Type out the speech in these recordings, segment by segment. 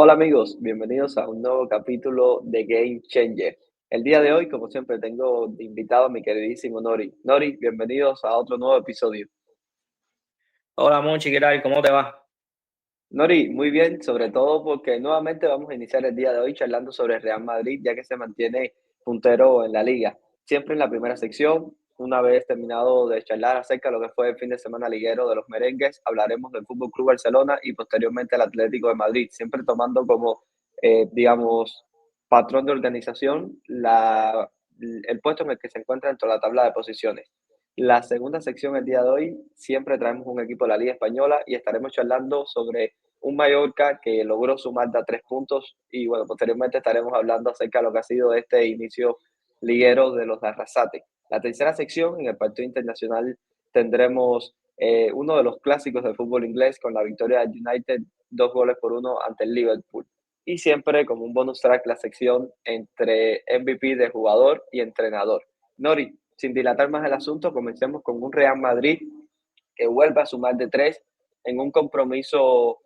Hola amigos, bienvenidos a un nuevo capítulo de Game Changer. El día de hoy, como siempre, tengo de invitado a mi queridísimo Nori. Nori, bienvenidos a otro nuevo episodio. Hola Monchi, ¿qué tal? ¿Cómo te va? Nori, muy bien, sobre todo porque nuevamente vamos a iniciar el día de hoy charlando sobre el Real Madrid, ya que se mantiene puntero en la liga. Siempre en la primera sección, una vez terminado de charlar acerca de lo que fue el fin de semana liguero de los merengues, hablaremos del Fútbol Club Barcelona y posteriormente el Atlético de Madrid, siempre tomando como, digamos, patrón de organización el puesto en el que se encuentra dentro de la tabla de posiciones. La segunda sección el día de hoy, siempre traemos un equipo de la Liga Española y estaremos charlando sobre un Mallorca que logró sumar de a 3 puntos y bueno, posteriormente estaremos hablando acerca de lo que ha sido este inicio liguero de los de Arrasate. La tercera sección, en el partido internacional, tendremos uno de los clásicos del fútbol inglés con la victoria del United 2 goles por 1 ante el Liverpool. Y siempre como un bonus track la sección entre MVP de jugador y entrenador. Nori, sin dilatar más el asunto, comencemos con un Real Madrid que vuelve a sumar de 3 en un compromiso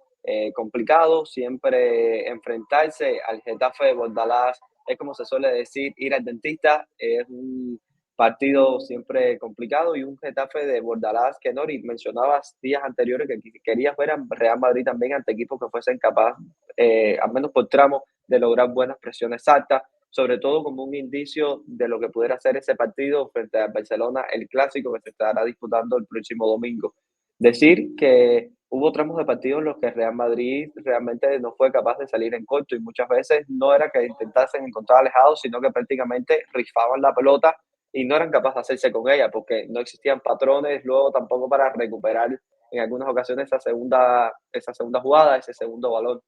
complicado, siempre enfrentarse al Getafe de Bordalás es como se suele decir, ir al dentista, es un partido siempre complicado y un Getafe de Bordalás que Nori mencionabas días anteriores que querías ver a Real Madrid también ante equipos que fuesen capaces, al menos por tramo, de lograr buenas presiones altas, sobre todo como un indicio de lo que pudiera ser ese partido frente a Barcelona, el clásico que se estará disputando el próximo domingo. Decir que hubo tramos de partido en los que Real Madrid realmente no fue capaz de salir en corto y muchas veces no era que intentasen encontrar alejados, sino que prácticamente rifaban la pelota y no eran capaces de hacerse con ella porque no existían patrones luego tampoco para recuperar en algunas ocasiones esa segunda jugada, ese segundo balón.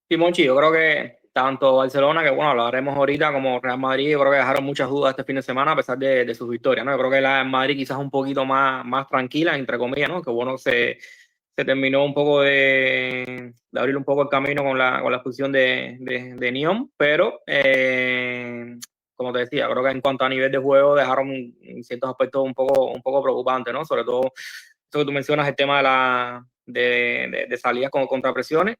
Sí, Monchi, yo creo que tanto Barcelona, que bueno, lo haremos ahorita, como Real Madrid, yo creo que dejaron muchas dudas este fin de semana a pesar de sus victorias, ¿no? Yo creo que la Madrid quizás un poquito más tranquila, entre comillas, ¿no? Que bueno, se terminó un poco de abrir un poco el camino con la expulsión de Nyom, pero como te decía, creo que en cuanto a nivel de juego dejaron en ciertos aspectos un poco preocupantes, ¿no? Sobre todo eso que tú mencionas, el tema de salidas con contrapresiones.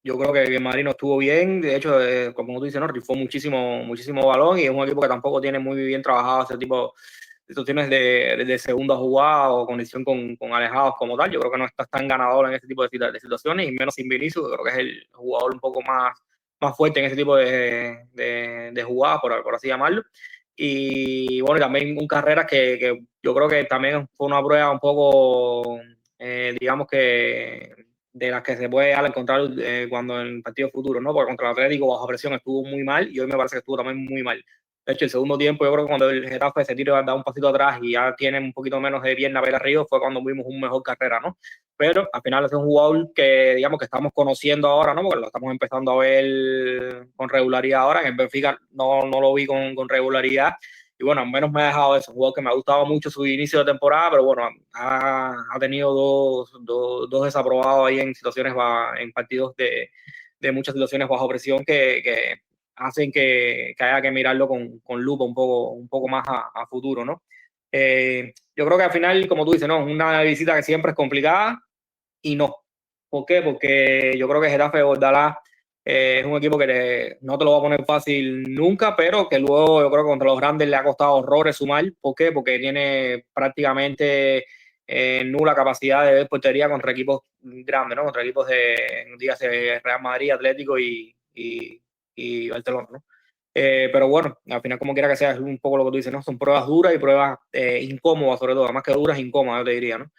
Yo creo que el Madrid no estuvo bien, de hecho, como tú dices, ¿no? Rifó muchísimo balón y es un equipo que tampoco tiene muy bien trabajado ese tipo de situaciones de segunda jugada o conexión con alejados como tal. Yo creo que no está tan ganador en ese tipo de situaciones y menos sin Vinicius, que creo que es el jugador un poco más fuerte en ese tipo de jugadas, por así llamarlo. Y bueno, y también un Carreras que yo creo que también fue una prueba un poco, digamos que de las que se puede encontrar cuando en partidos futuros, ¿no? Porque contra el Atlético bajo presión estuvo muy mal y hoy me parece que estuvo también muy mal. De hecho, el segundo tiempo, yo creo que cuando el Getafe se tira, da un pasito atrás y ya tiene un poquito menos de pierna para arriba, fue cuando vimos un mejor Carrera, ¿no? Pero al final es un jugador que, digamos, que estamos conociendo ahora, ¿no? Porque lo estamos empezando a ver con regularidad ahora. En el Benfica no lo vi con regularidad. Y bueno, al menos me ha dejado eso. Un jugador que me ha gustado mucho su inicio de temporada, pero bueno, ha tenido dos desaprobados ahí en situaciones, en partidos de muchas situaciones bajo presión que hacen que haya que mirarlo con lupa un poco más a futuro, ¿no? Yo creo que al final, como tú dices, no, una visita que siempre es complicada y no. ¿Por qué? Porque yo creo que Getafe de Bordalás es un equipo que no te lo va a poner fácil nunca, pero que luego yo creo que contra los grandes le ha costado horrores sumar. ¿Por qué? Porque tiene prácticamente nula capacidad de ver portería contra equipos grandes, ¿no? Contra equipos dígase, Real Madrid, Atlético y Barcelona, ¿no? Pero bueno, al final, como quiera que sea, es un poco lo que tú dices, ¿no? Son pruebas duras y pruebas incómodas, sobre todo, más que duras, incómodas, yo te diría, ¿no?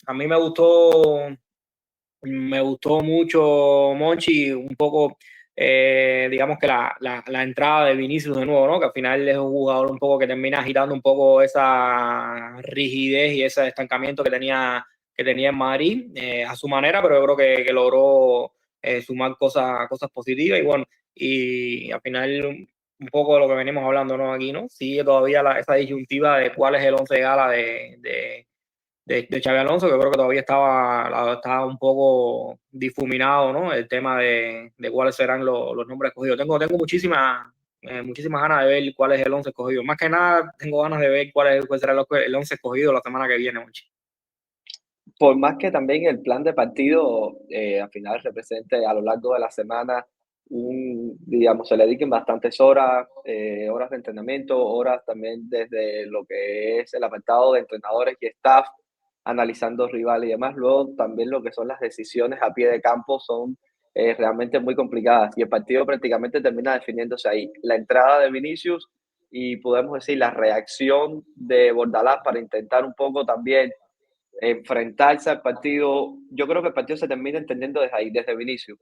A mí me gustó mucho Monchi, un poco, digamos que la entrada de Vinicius de nuevo, ¿no? Que al final es un jugador un poco que termina agitando un poco esa rigidez y ese estancamiento que tenía en Madrid, a su manera, pero yo creo que logró sumar cosas positivas y bueno, y al final un poco de lo que venimos hablando, ¿no? Aquí, ¿no? Sigue todavía esa disyuntiva de cuál es el once de gala de Xabi Alonso, que creo que todavía estaba un poco difuminado, ¿no? El tema de cuáles serán los nombres escogidos. Tengo muchísimas ganas de ver cuál es el 11 escogido. Más que nada, tengo ganas de ver cuál será el 11 escogido la semana que viene, Monchi. por más que también el plan de partido al final represente a lo largo de la semana digamos, se le dediquen bastantes horas, horas de entrenamiento, horas también desde lo que es el apartado de entrenadores y staff, analizando rivales y demás. Luego también lo que son las decisiones a pie de campo son realmente muy complicadas y el partido prácticamente termina definiéndose ahí. La entrada de Vinicius y podemos decir la reacción de Bordalás para intentar un poco también enfrentarse al partido. Yo creo que el partido se termina entendiendo desde ahí, desde el inicio.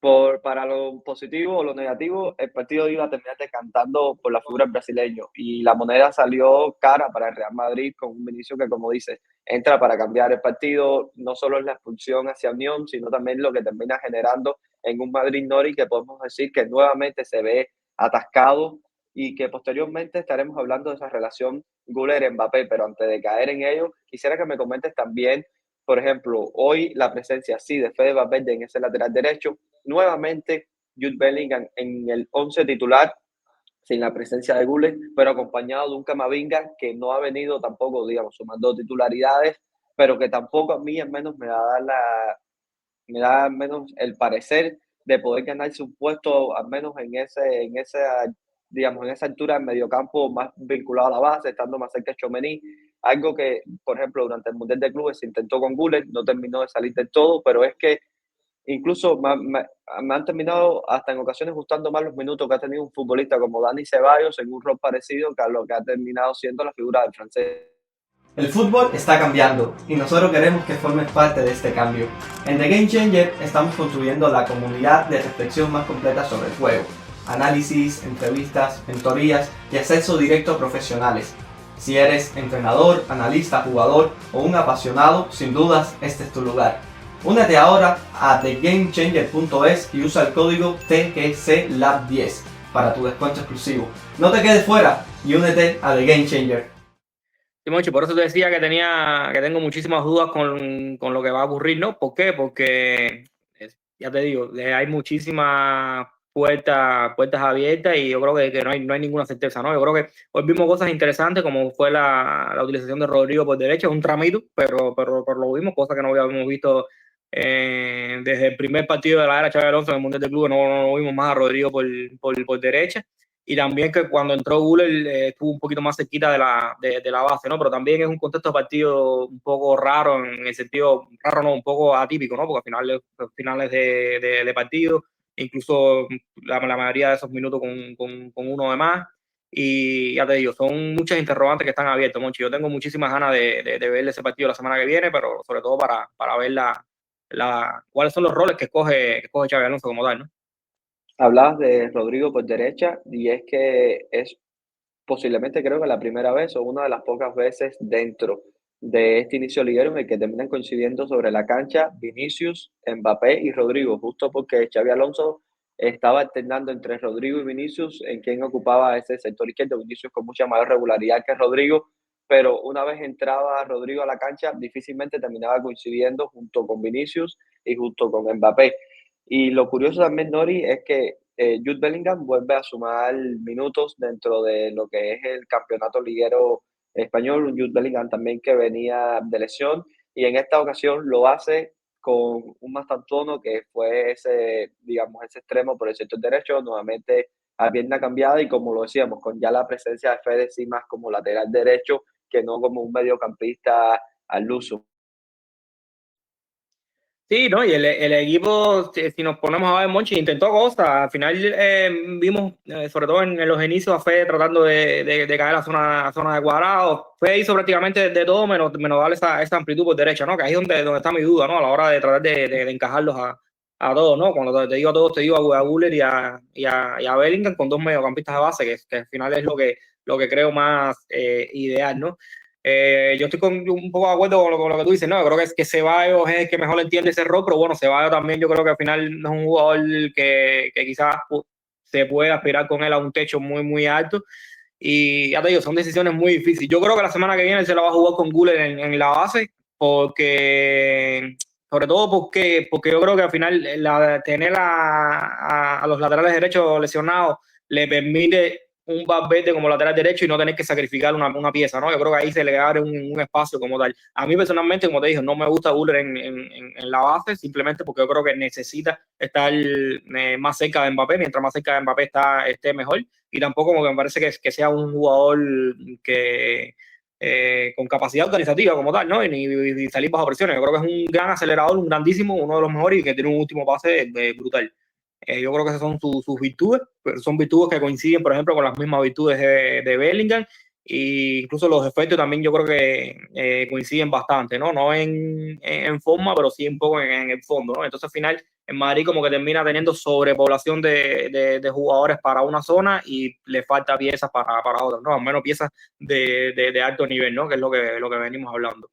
Para lo positivo o lo negativo, el partido iba a terminar decantando por la figura del brasileño y la moneda salió cara para el Real Madrid con un Vinicius que, como dice, entra para cambiar el partido. No solo es la expulsión hacia Unión, sino también lo que termina generando en un Madrid-Nori que podemos decir que nuevamente se ve atascado y que posteriormente estaremos hablando de esa relación Güler-Mbappé, pero antes de caer en ello, quisiera que me comentes también, por ejemplo, hoy la presencia sí de Fede Valverde en ese lateral derecho, nuevamente Jude Bellingham en el 11 titular, sin la presencia de Güler, pero acompañado de un Camavinga que no ha venido tampoco, digamos, sumando titularidades, pero que tampoco a mí al menos me da al menos el parecer de poder ganarse un puesto al menos digamos, en esa altura del mediocampo más vinculado a la base, estando más cerca de Tchouaméni, algo que, por ejemplo, durante el Mundial de Clubes se intentó con Güler, no terminó de salir del todo, pero es que incluso me han terminado hasta en ocasiones gustando más los minutos que ha tenido un futbolista como Dani Ceballos en un rol parecido que a lo que ha terminado siendo la figura del francés. El fútbol está cambiando y nosotros queremos que formes parte de este cambio. En The Game Changer estamos construyendo la comunidad de reflexión más completa sobre el juego. Análisis, entrevistas, mentorías y acceso directo a profesionales. Si eres entrenador, analista, jugador o un apasionado, sin dudas este es tu lugar. Únete ahora a thegamechanger.es y usa el código TGCLAB10 para tu descuento exclusivo. No te quedes fuera y únete a The Game Changer. Sí, Monchi, por eso te decía que tengo muchísimas dudas con lo que va a ocurrir, ¿no? ¿Por qué? Porque, ya te digo, hay muchísimas puertas abiertas y yo creo que no hay ninguna certeza, ¿no? Yo creo que hoy vimos cosas interesantes como fue la utilización de Rodrigo por derecha, un tramito, pero lo vimos, cosas que no habíamos visto desde el primer partido de la era Xabi Alonso en el Mundial de Clubes, no vimos más a Rodrigo por derecha. Y también que cuando entró Güler estuvo un poquito más cerquita de la base, ¿no? Pero también es un contexto de partido un poco raro, en el sentido, raro no, un poco atípico, ¿no? Porque finales de partido, incluso la mayoría de esos minutos con uno de más. Y ya te digo, son muchas interrogantes que están abiertas, Monchi. Yo tengo muchísimas ganas de ver ese partido la semana que viene, pero sobre todo para ver cuáles son los roles que escoge Xabi Alonso como tal, ¿no? Hablabas de Rodrigo por derecha y es que es posiblemente creo que la primera vez o una de las pocas veces dentro de este inicio liguero en el que terminan coincidiendo sobre la cancha Vinicius, Mbappé y Rodrigo, justo porque Xabi Alonso estaba alternando entre Rodrigo y Vinicius en quien ocupaba ese sector izquierdo, Vinicius con mucha mayor regularidad que Rodrigo, pero una vez entraba Rodrigo a la cancha difícilmente terminaba coincidiendo junto con Vinicius y junto con Mbappé. Y lo curioso también, Nori, es que Jude Bellingham vuelve a sumar minutos dentro de lo que es el campeonato liguero español. Un Jude Bellingham también que venía de lesión y en esta ocasión lo hace con un Mastantuono que fue ese, digamos, ese extremo por el sector derecho, nuevamente a pierna cambiada y como lo decíamos, con ya la presencia de Fede sí más como lateral derecho que no como un mediocampista al uso. Sí, ¿no? Y el equipo, si nos ponemos a ver, Monchi intentó cosas. Al final vimos, sobre todo en los inicios, a Fede tratando de caer a zona de cuadrado. Fede hizo prácticamente de todo menos darle esa amplitud por derecha, ¿no? Que ahí es donde está mi duda, ¿no? A la hora de tratar de encajarlos a todos, ¿no? Cuando te digo a todos, te digo a Güler y a Bellingham con dos mediocampistas de base, que al final es lo que creo más ideal, ¿no? Yo estoy un poco de acuerdo con lo que tú dices, ¿no? Yo creo que Ceballos es el que mejor entiende ese rol, pero bueno, Ceballos también yo creo que al final no es un jugador que quizás se puede aspirar con él a un techo muy, muy alto. Y ya te digo, son decisiones muy difíciles. Yo creo que la semana que viene se la va a jugar con Güler en la base, sobre todo porque yo creo que al final tener a los laterales derechos lesionados le permite un Valverde como lateral derecho y no tener que sacrificar una pieza, ¿no? Yo creo que ahí se le abre un espacio como tal. A mí personalmente, como te dije, no me gusta Guller en la base, simplemente porque yo creo que necesita estar más cerca de Mbappé, mientras más cerca de Mbappé esté mejor, y tampoco como que me parece que sea un jugador que con capacidad organizativa como tal, ¿no? Y salir bajo presiones. Yo creo que es un gran acelerador, un grandísimo, uno de los mejores y que tiene un último pase brutal. Yo creo que esas son sus virtudes, pero son virtudes que coinciden, por ejemplo, con las mismas virtudes de Bellingham, e incluso los efectos también yo creo que coinciden bastante, ¿no? No en forma, pero sí un poco en el fondo, ¿no? Entonces al final en Madrid como que termina teniendo sobrepoblación de jugadores para una zona y le falta piezas para otras, ¿no? Al menos piezas de alto nivel, ¿no? Que es lo que venimos hablando.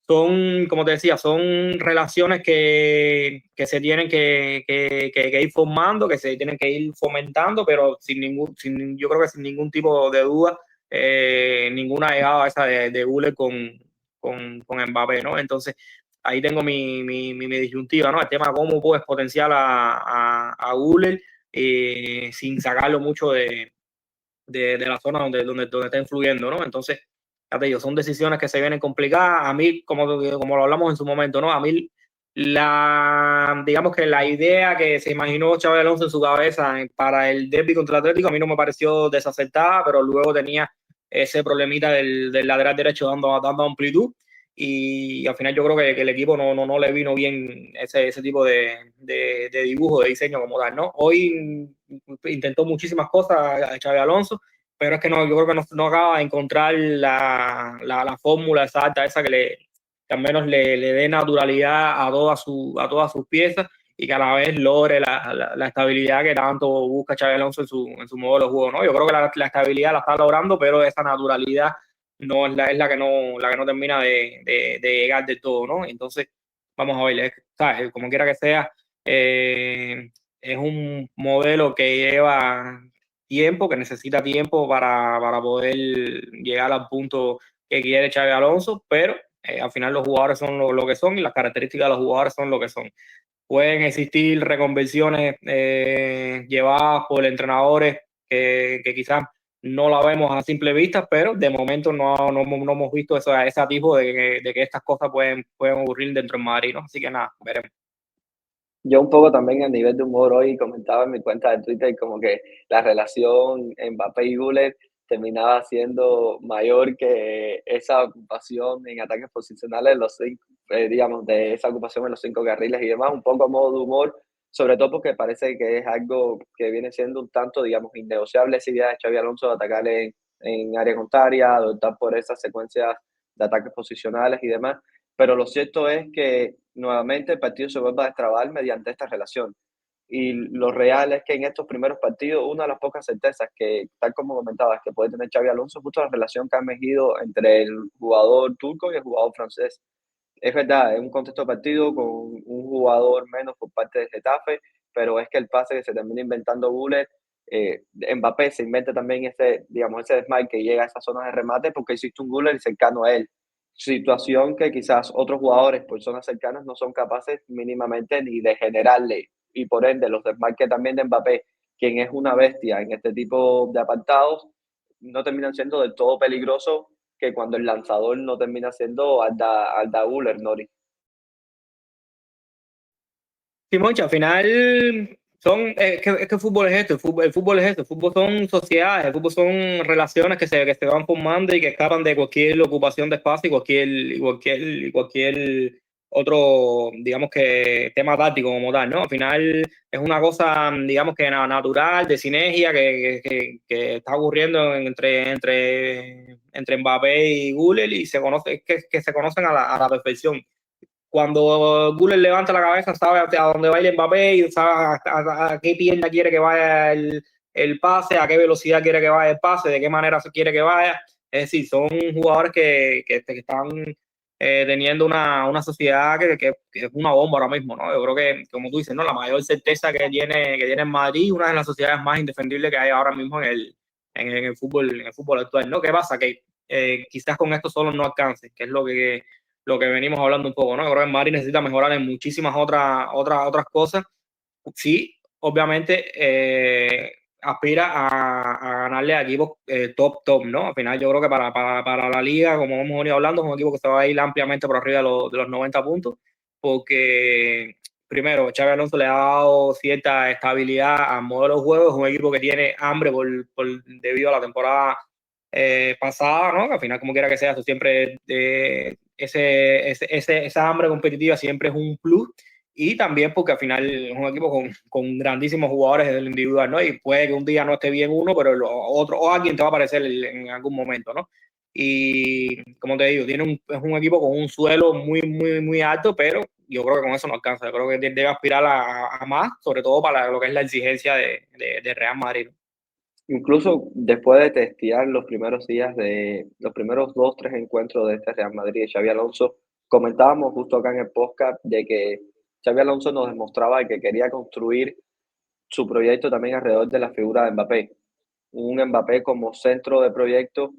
Son, como te decía, son relaciones que se tienen que ir formando, que se tienen que ir fomentando, pero yo creo que sin ningún tipo de duda, ninguna llegada esa de Guller con Mbappé, ¿no? Entonces, ahí tengo mi disyuntiva, ¿no? El tema de cómo puedes potenciar a Guller sin sacarlo mucho de la zona donde está influyendo, ¿no? Entonces, ya te digo, son decisiones que se vienen complicadas. A mí, como lo hablamos en su momento, ¿no? A mí, digamos que la idea que se imaginó Xabi Alonso en su cabeza para el derbi contra el Atlético, a mí no me pareció desacertada, pero luego tenía ese problemita del lateral derecho dando amplitud. Y al final yo creo que el equipo no le vino bien ese tipo de dibujo, de diseño como tal, ¿no? Hoy intentó muchísimas cosas a Xabi Alonso, pero es que yo creo que no acaba de encontrar la fórmula exacta, esa que al menos le dé naturalidad a todas sus piezas y que a la vez logre la estabilidad que tanto busca Xabi Alonso en su modelo de juego, ¿no? Yo creo que la estabilidad la está logrando, pero esa naturalidad no es la que no termina de llegar del todo, ¿no? Entonces, vamos a ver, ¿sabes? Como quiera que sea, es un modelo que lleva tiempo, que necesita tiempo para poder llegar al punto que quiere Xabi Alonso, pero al final los jugadores son lo que son y las características de los jugadores son lo que son. Pueden existir reconversiones llevadas por entrenadores que quizás no la vemos a simple vista, pero de momento no hemos visto ese atisbo de que estas cosas pueden ocurrir dentro del Madrid, ¿no? Así que nada, veremos. Yo un poco también a nivel de humor hoy comentaba en mi cuenta de Twitter como que la relación Mbappé y Güler terminaba siendo mayor que esa ocupación en ataques posicionales, digamos, de esa ocupación en los 5 carriles y demás, un poco a modo de humor, sobre todo porque parece que es algo que viene siendo un tanto, digamos, innegociable esa idea de Xabi Alonso de atacar en área contraria, de optar por esas secuencias de ataques posicionales y demás. Pero lo cierto es que nuevamente el partido se vuelve a destrabar mediante esta relación. Y lo real es que en estos primeros partidos, una de las pocas certezas que, tal como comentabas, que puede tener Xabi Alonso, es justo la relación que ha emergido entre el jugador turco y el jugador francés. Es verdad, es un contexto de partido con un jugador menos por parte de Getafe, pero es que el pase que se termina inventando Gullet, Mbappé se inventa también digamos, ese desmarque que llega a esa zona de remate porque existe un Gullet cercano a él. Situación que quizás otros jugadores por zonas cercanas no son capaces mínimamente ni de generarle, y por ende los desmarques también de Mbappé, quien es una bestia en este tipo de apartados, no terminan siendo del todo peligrosos, que cuando el lanzador no termina siendo Arda Güler, Nori. Sí, Moncha, al final es que el fútbol es esto, el fútbol es esto, el fútbol son sociedades, el fútbol son relaciones que se van formando y que escapan de cualquier ocupación de espacio y cualquier otro, digamos que tema táctico como tal, ¿no? Al final es una cosa, digamos que natural, de sinergia que está ocurriendo entre Mbappé y Güler y que se conocen a la perfección. Cuando Güler levanta la cabeza, sabe a dónde va el Mbappé y sabe a qué pierna quiere que vaya el pase, a qué velocidad quiere que vaya el pase, de qué manera se quiere que vaya. Es decir, son jugadores que están teniendo una sociedad que es una bomba ahora mismo, ¿no? Yo creo que, como tú dices, ¿no? La mayor certeza que tiene en Madrid, una de las sociedades más indefendibles que hay ahora mismo en el fútbol actual, ¿no? ¿Qué pasa? Que quizás con esto solo no alcance, que es lo que venimos hablando un poco, ¿no? Yo creo que el Madrid necesita mejorar en muchísimas otras cosas. Sí, obviamente aspira a ganarle a equipos top, ¿no? Al final yo creo que para la liga, como hemos venido hablando, es un equipo que se va a ir ampliamente por arriba de los 90 puntos, porque primero, Xabi Alonso le ha dado cierta estabilidad al modelo de juego, es un equipo que tiene hambre debido a la temporada pasada, ¿no? Que al final, como quiera que sea, eso siempre, esa hambre competitiva siempre es un plus. Y también porque al final es un equipo con grandísimos jugadores desde el individual, ¿no? Y puede que un día no esté bien uno, pero el otro, o alguien te va a aparecer en algún momento, ¿no? Y como te digo, es un equipo con un suelo muy alto, pero yo creo que con eso no alcanza. Yo creo que debe aspirar a más, sobre todo para lo que es la exigencia de Real Madrid. Incluso después de testear los primeros días de los primeros 2, 3 encuentros de este Real Madrid de Xabi Alonso, comentábamos justo acá en el podcast de que Xabi Alonso nos demostraba que quería construir su proyecto también alrededor de la figura de Mbappé. Un Mbappé como centro de proyecto,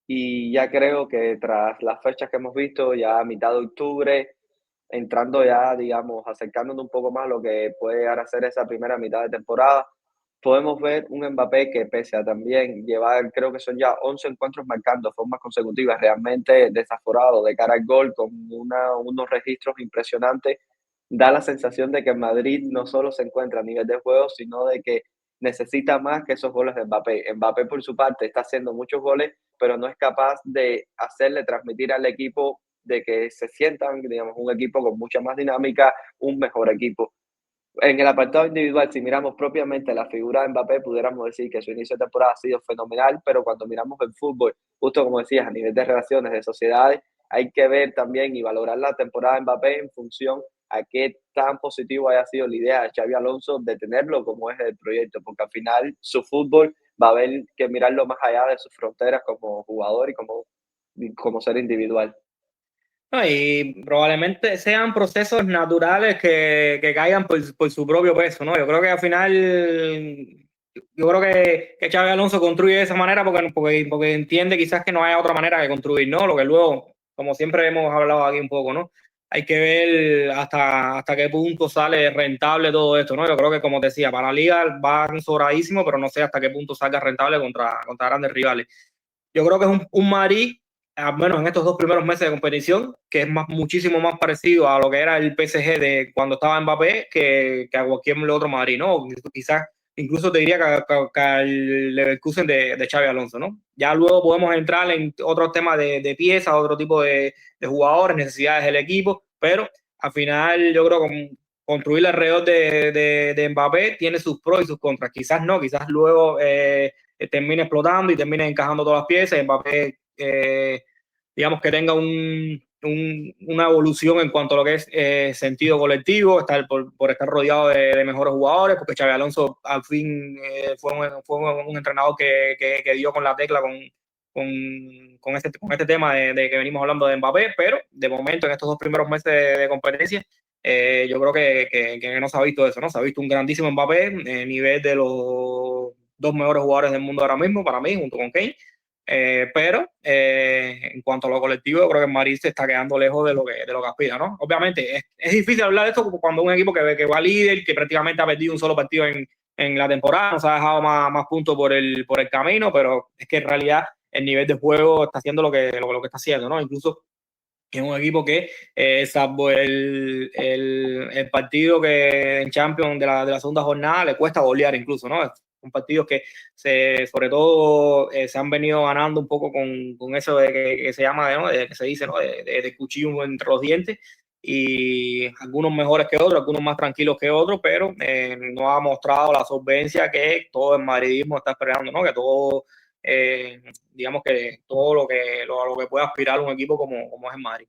y ya creo que tras las fechas que hemos visto, ya a mitad de octubre, entrando ya, digamos, acercándonos un poco más a lo que puede llegar a ser esa primera mitad de temporada, podemos ver un Mbappé que pese a también llevar, creo que son ya 11 encuentros marcando formas consecutivas, realmente desaforado de cara al gol, con unos registros impresionantes, da la sensación de que Madrid no solo se encuentra a nivel de juego, sino de que necesita más que esos goles de Mbappé. Mbappé, por su parte, está haciendo muchos goles, pero no es capaz de hacerle transmitir al equipo de que se sientan, digamos, un equipo con mucha más dinámica, un mejor equipo. En el apartado individual, si miramos propiamente la figura de Mbappé, pudiéramos decir que su inicio de temporada ha sido fenomenal, pero cuando miramos el fútbol, justo como decías, a nivel de relaciones, de sociedades, hay que ver también y valorar la temporada de Mbappé en función a qué tan positivo haya sido la idea de Xabi Alonso de tenerlo como eje del proyecto, porque al final su fútbol va a haber que mirarlo más allá de sus fronteras como jugador y como ser individual. No, y probablemente sean procesos naturales que caigan por su propio peso, ¿no? Yo creo que al final, yo creo que Xabi Alonso construye de esa manera porque entiende quizás que no hay otra manera de construir, ¿no? Lo que luego, como siempre hemos hablado aquí un poco, ¿no? Hay que ver hasta qué punto sale rentable todo esto, ¿no? Yo creo que, como te decía, para la liga va sobradísimo, pero no sé hasta qué punto salga rentable contra grandes rivales. Yo creo que es un Madrid, al menos en estos 2 primeros meses de competición, que es muchísimo más parecido a lo que era el PSG de cuando estaba Mbappé que a cualquier otro Madrid, ¿no? Quizás incluso te diría que al Leverkusen de Xabi Alonso, ¿no? Ya luego podemos entrar en otros temas de piezas, otro tipo de jugadores, necesidades del equipo, pero al final yo creo que construir alrededor de Mbappé tiene sus pros y sus contras. Quizás no, quizás luego termine explotando y termine encajando todas las piezas. Y Mbappé, digamos que tenga una evolución en cuanto a lo que es sentido colectivo, por estar rodeado de mejores jugadores, porque Xabi Alonso al fin fue un entrenador que dio con la tecla con este tema de que venimos hablando de Mbappé, pero de momento en estos 2 primeros meses de competencia yo creo que no se ha visto eso, ¿no? Se ha visto un grandísimo Mbappé, nivel de los 2 mejores jugadores del mundo ahora mismo, para mí, junto con Kane. Pero en cuanto a lo colectivo, yo creo que el Madrid se está quedando lejos de lo que aspira, ¿no? Obviamente, es difícil hablar de esto cuando un equipo que va líder, que prácticamente ha perdido un solo partido en la temporada, nos ha dejado más puntos por el camino, pero es que en realidad el nivel de juego está haciendo lo que está haciendo, ¿no? Incluso es un equipo que, salvo el partido que en Champions de la segunda jornada, le cuesta golear incluso, ¿no? Son partidos que sobre todo se han venido ganando un poco con eso de que se llama, ¿no? Que se dice, ¿no? De cuchillo entre los dientes, y algunos mejores que otros, algunos más tranquilos que otros, pero no ha mostrado la solvencia que todo el madridismo está esperando, ¿no? Que todo digamos que todo lo que puede aspirar un equipo como es el Madrid.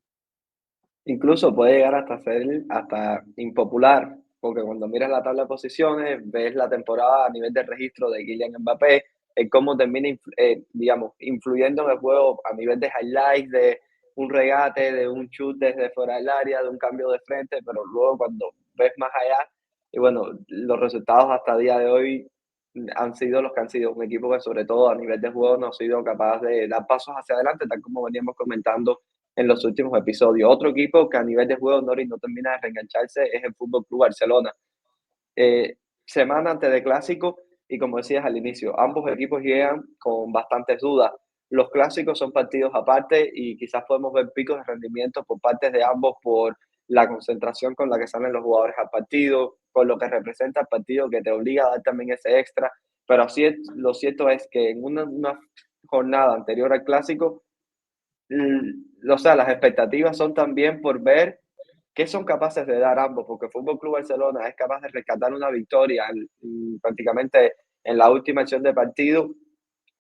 Incluso puede llegar hasta ser hasta impopular, porque cuando miras la tabla de posiciones, ves la temporada a nivel de registro de Kylian Mbappé, cómo termina, digamos, influyendo en el juego a nivel de highlights, de un regate, de un shoot desde fuera del área, de un cambio de frente, pero luego cuando ves más allá, y bueno, los resultados hasta el día de hoy han sido los que han sido. Un equipo que sobre todo a nivel de juego no ha sido capaz de dar pasos hacia adelante, tal como veníamos comentando en los últimos episodios. Otro equipo que a nivel de juego Nori no termina de reengancharse es el Fútbol Club Barcelona. Semana antes de clásico y como decías al inicio, ambos equipos llegan con bastantes dudas. Los clásicos son partidos aparte y quizás podemos ver picos de rendimiento por parte de ambos por la concentración con la que salen los jugadores al partido, con lo que representa el partido que te obliga a dar también ese extra. Pero así es, lo cierto es que en una jornada anterior al clásico, o sea, las expectativas son también por ver qué son capaces de dar ambos, porque el Fútbol Club Barcelona es capaz de rescatar una victoria prácticamente en la última acción de partido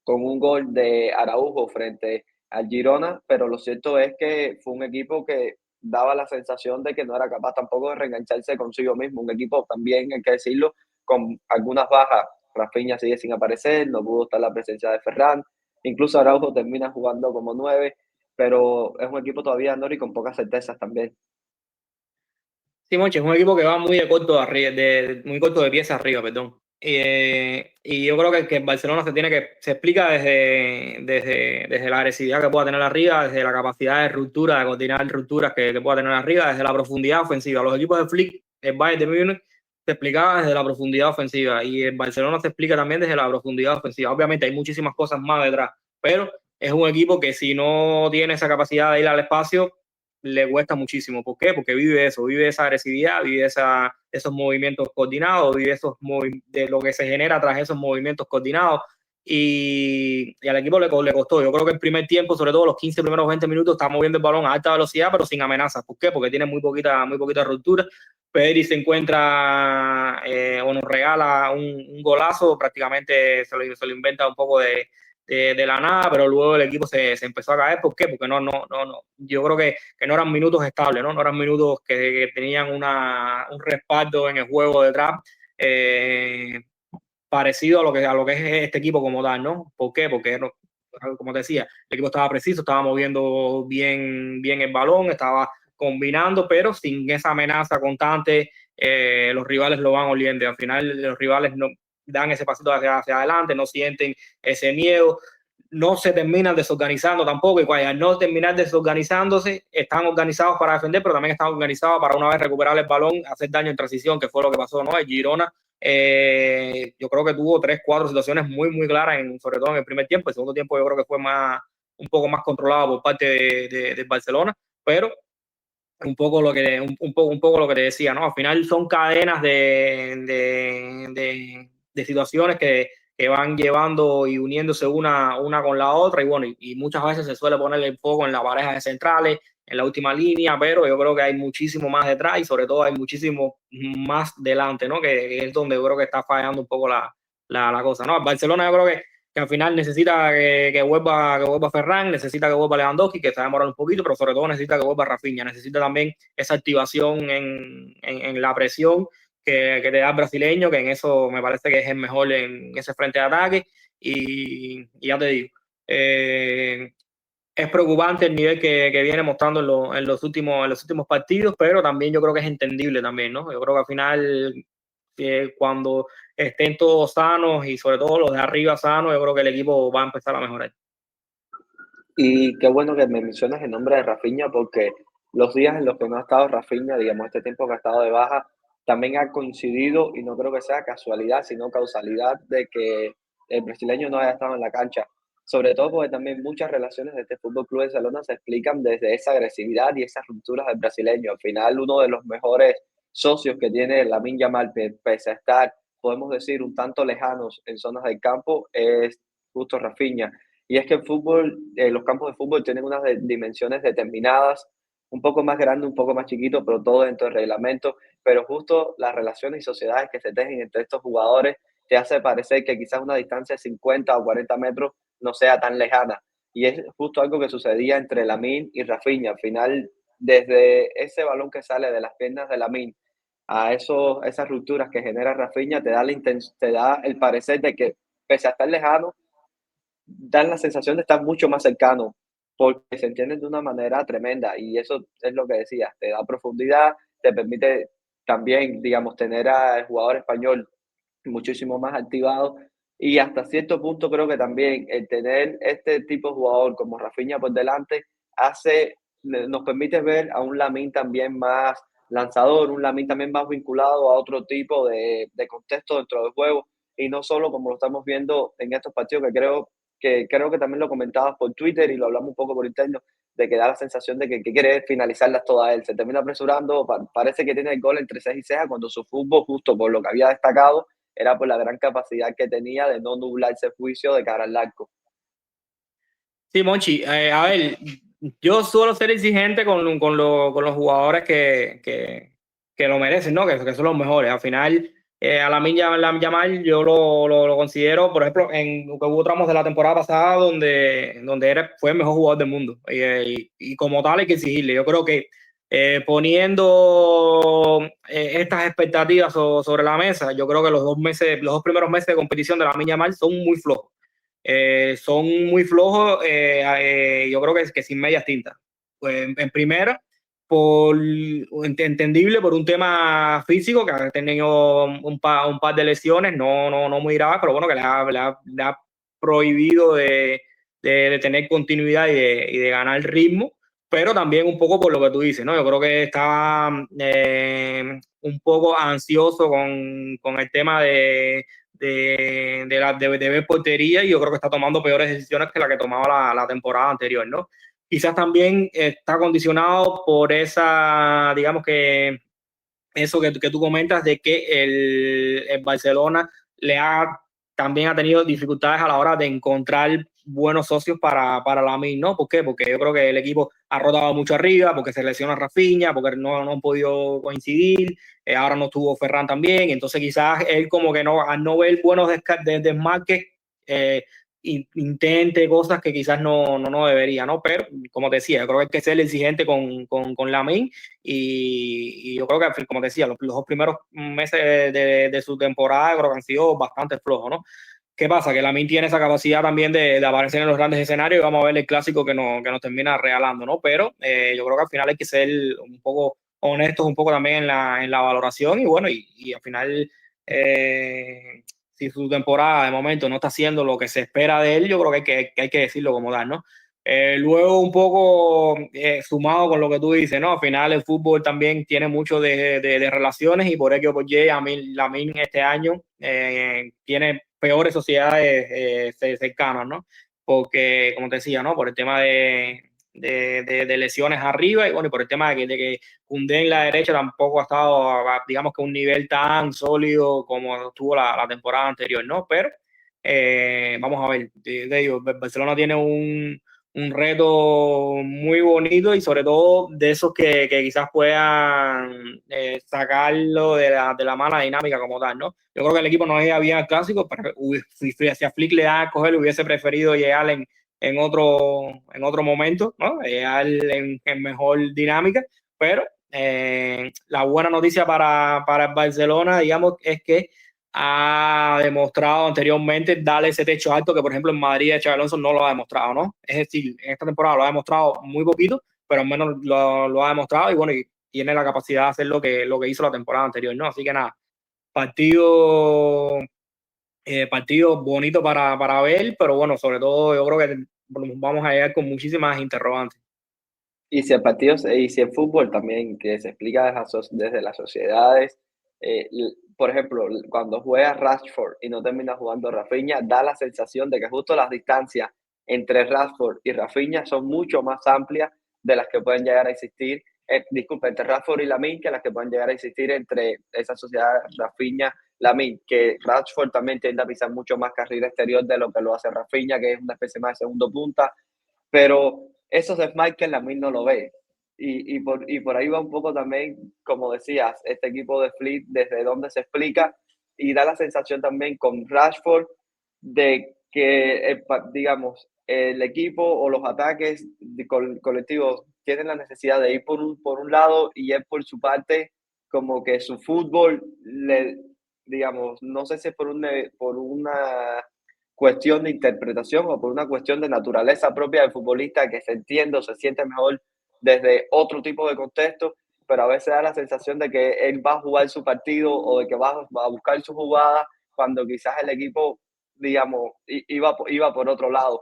con un gol de Araujo frente al Girona, pero lo cierto es que fue un equipo que daba la sensación de que no era capaz tampoco de reengancharse consigo mismo, un equipo también, hay que decirlo, con algunas bajas. Rafinha sigue sin aparecer, no pudo estar la presencia de Ferran, incluso Araujo termina jugando como 9, pero es un equipo todavía, Nori, con pocas certezas también. Sí, Monchi, es un equipo que va muy de corto muy corto de pies arriba, perdón. Y yo creo que el Barcelona se explica desde la agresividad que pueda tener arriba, desde la capacidad de ruptura, de coordinar rupturas que pueda tener arriba, desde la profundidad ofensiva. Los equipos de Flick, el Bayern de Múnich, se explicaba desde la profundidad ofensiva y el Barcelona se explica también desde la profundidad ofensiva. Obviamente hay muchísimas cosas más detrás, pero es un equipo que si no tiene esa capacidad de ir al espacio, le cuesta muchísimo. ¿Por qué? Porque vive eso, vive esa agresividad, vive esos movimientos coordinados, vive de lo que se genera tras esos movimientos coordinados. Y al equipo le costó. Yo creo que el primer tiempo, sobre todo los 15 primeros 20 minutos, está moviendo el balón a alta velocidad, pero sin amenazas. ¿Por qué? Porque tiene muy poquita ruptura. Pedri se encuentra o nos regala un golazo, prácticamente se lo inventa un poco de la nada, pero luego el equipo se empezó a caer. ¿Por qué? Porque no. Yo creo que no eran minutos estables, ¿no? No eran minutos que tenían un respaldo en el juego detrás parecido a lo que es este equipo como tal, ¿no? ¿Por qué? Porque, como te decía, el equipo estaba preciso, estaba moviendo bien el balón, estaba combinando, pero sin esa amenaza constante, los rivales lo van oliendo. Al final los rivales no dan ese pasito hacia adelante, no sienten ese miedo, no se terminan desorganizando tampoco, y al no terminar desorganizándose, están organizados para defender, pero también están organizados para una vez recuperar el balón, hacer daño en transición, que fue lo que pasó, ¿no? El Girona, yo creo que tuvo 3-4 situaciones muy claras, sobre todo en el primer tiempo. El segundo tiempo yo creo que fue un poco más controlado por parte de Barcelona, pero un poco lo que te decía, ¿no? Al final son cadenas de situaciones que van llevando y uniéndose una con la otra, y bueno, y muchas veces se suele poner el foco en la pareja de centrales, en la última línea, pero yo creo que hay muchísimo más detrás y sobre todo hay muchísimo más delante, ¿no? Que es donde yo creo que está fallando un poco la cosa, ¿no? Barcelona yo creo que al final necesita que vuelva Ferran, necesita que vuelva Lewandowski, que está demorando un poquito, pero sobre todo necesita que vuelva Rafinha, necesita también esa activación en la presión que te da el brasileño, que en eso me parece que es el mejor en ese frente de ataque, y ya te digo, es preocupante el nivel que viene mostrando en los últimos partidos, pero también yo creo que es entendible también, ¿no? Yo creo que al final, cuando estén todos sanos y sobre todo los de arriba sanos, yo creo que el equipo va a empezar a mejorar. Y qué bueno que me mencionas el nombre de Rafinha, porque los días en los que no ha estado Rafinha, digamos, este tiempo que ha estado de baja, también ha coincidido, y no creo que sea casualidad, sino causalidad, de que el brasileño no haya estado en la cancha. Sobre todo porque también muchas relaciones de este Fútbol Club de Barcelona se explican desde esa agresividad y esas rupturas del brasileño. Al final, uno de los mejores socios que tiene Lamine Yamal, pese a estar, podemos decir, un tanto lejanos en zonas del campo, es justo Rafinha. Y es que el fútbol, los campos de fútbol tienen unas dimensiones determinadas, un poco más grande, un poco más chiquito, pero todo dentro del reglamento. Pero justo las relaciones y sociedades que se tejen entre estos jugadores te hace parecer que quizás una distancia de 50 o 40 metros no sea tan lejana. Y es justo algo que sucedía entre Lamine y Rafinha. Al final, desde ese balón que sale de las piernas de Lamine a esas rupturas que genera Rafinha, te da el parecer de que, pese a estar lejano, dan la sensación de estar mucho más cercano, porque se entienden de una manera tremenda, y eso es lo que decía, te da profundidad, te permite también, digamos, tener al jugador español muchísimo más activado, y hasta cierto punto creo que también el tener este tipo de jugador como Rafinha por delante nos permite ver a un Lamine también más lanzador, un Lamine también más vinculado a otro tipo de contexto dentro del juego, y no solo como lo estamos viendo en estos partidos, creo que también lo comentabas por Twitter y lo hablamos un poco por interno, de que da la sensación de que quiere finalizarlas todas él. Se termina apresurando, parece que tiene el gol entre ceja y ceja, cuando su fútbol, justo por lo que había destacado, era por la gran capacidad que tenía de no nublarse el juicio de cara al arco. Sí, Monchi, a ver, yo suelo ser exigente con los jugadores que lo merecen, ¿no? Que son los mejores. Al final, a Lamine Yamal yo lo considero, por ejemplo, que hubo tramos de la temporada pasada donde fue el mejor jugador del mundo. Y como tal hay que exigirle. Yo creo que poniendo estas expectativas sobre la mesa, yo creo que los dos primeros meses de competición de Lamine Yamal son muy flojos. Son muy flojos, yo creo que sin medias tintas. Pues en primera, entendible por un tema físico, que ha tenido un par de lesiones, no muy graves, pero bueno, que le ha prohibido de tener continuidad y de ganar ritmo, pero también un poco por lo que tú dices, ¿no? Yo creo que está un poco ansioso con el tema de ver portería, y yo creo que está tomando peores decisiones que la que tomaba la temporada anterior, ¿no? Quizás también está condicionado por esa, digamos que eso que tú comentas de que el Barcelona también ha tenido dificultades a la hora de encontrar buenos socios para Lamine, ¿no? ¿Por qué? Porque yo creo que el equipo ha rotado mucho arriba, porque se lesiona Rafinha, porque no han podido coincidir, ahora no estuvo Ferran también, entonces quizás él como que al no ver buenos desmarques, intente cosas que quizás no debería, ¿no? Pero, como te decía, yo creo que hay que ser exigente con Lamine, y yo creo que, como te decía, los dos primeros meses de su temporada creo que han sido bastante flojos, ¿no? ¿Qué pasa? Que Lamine tiene esa capacidad también de aparecer en los grandes escenarios, y vamos a ver el clásico que nos termina regalando, ¿no? Pero yo creo que al final hay que ser un poco honestos, un poco también en la valoración, y bueno, y al final, si su temporada de momento no está haciendo lo que se espera de él, yo creo que hay que decirlo como tal, ¿no? Luego, un poco sumado con lo que tú dices, ¿no? Al final el fútbol también tiene mucho de relaciones, y por ello, Lamine este año tiene peores sociedades cercanas, ¿no? Porque, como te decía, ¿no? Por el tema de lesiones arriba, y bueno, y por el tema de que Koundé en la derecha tampoco ha estado, digamos que a un nivel tan sólido como estuvo la temporada anterior, ¿no? Pero vamos a ver, te digo, Barcelona tiene un reto muy bonito, y sobre todo de esos que quizás puedan sacarlo de la mala dinámica como tal, ¿no? Yo creo que el equipo no llega bien al clásico, pero si a Flick le da a coger, hubiese preferido llegar en otro momento, ¿no? Llegar en mejor dinámica, pero la buena noticia para el Barcelona, digamos, es que ha demostrado anteriormente darle ese techo alto que, por ejemplo, en Madrid Xabi Alonso no lo ha demostrado, ¿no? Es decir, en esta temporada lo ha demostrado muy poquito, pero al menos lo ha demostrado, y bueno, y tiene la capacidad de hacer lo que hizo la temporada anterior, ¿no? Así que nada, partido, partido bonito para ver, pero bueno, sobre todo yo creo que vamos a llegar con muchísimas interrogantes. Y si el fútbol también, que se explica desde las sociedades, por ejemplo, cuando juega Rashford y no termina jugando Rafinha, da la sensación de que justo las distancias entre Rashford y Rafinha son mucho más amplias de las que pueden llegar a existir, disculpa, entre Rashford y Lamine, que las que pueden llegar a existir entre esa sociedad Rafinha-Lamine, que Rashford también tiende a pisar mucho más carril exterior de lo que lo hace Rafinha, que es una especie más de segundo punta, pero esos desmarques Lamine no lo ve. Y por ahí va un poco también, como decías, este equipo de Fleet, desde donde se explica, y da la sensación también con Rashford de que, digamos, el equipo o los ataques colectivos tienen la necesidad de ir por un lado, y él por su parte, como que su fútbol, digamos, no sé si es por una cuestión de interpretación o por una cuestión de naturaleza propia del futbolista, que se entiende o se siente mejor desde otro tipo de contexto, pero a veces da la sensación de que él va a jugar su partido o de que va a buscar su jugada cuando quizás el equipo, digamos, iba por otro lado.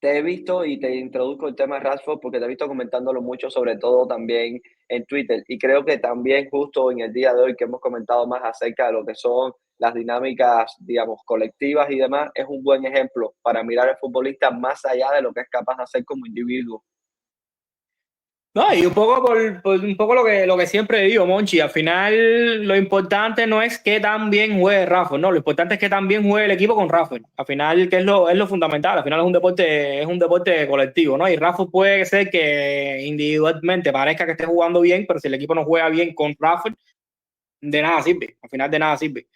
Te he visto y te introduzco el tema de Rashford porque te he visto comentándolo mucho, sobre todo también en Twitter. Y creo que también justo en el día de hoy que hemos comentado más acerca de lo que son las dinámicas, digamos, colectivas y demás, es un buen ejemplo para mirar al futbolista más allá de lo que es capaz de hacer como individuo. No, y un poco por un poco lo que siempre digo, Monchi, al final lo importante no es que tan bien juegue Rafa, no, lo importante es que tan bien juegue el equipo con Rafa. Al final, que es lo fundamental, al final es un deporte colectivo, ¿no? Y Rafa puede ser que individualmente parezca que esté jugando bien, pero si el equipo no juega bien con Rafa, de nada sirve, al final de nada sirve.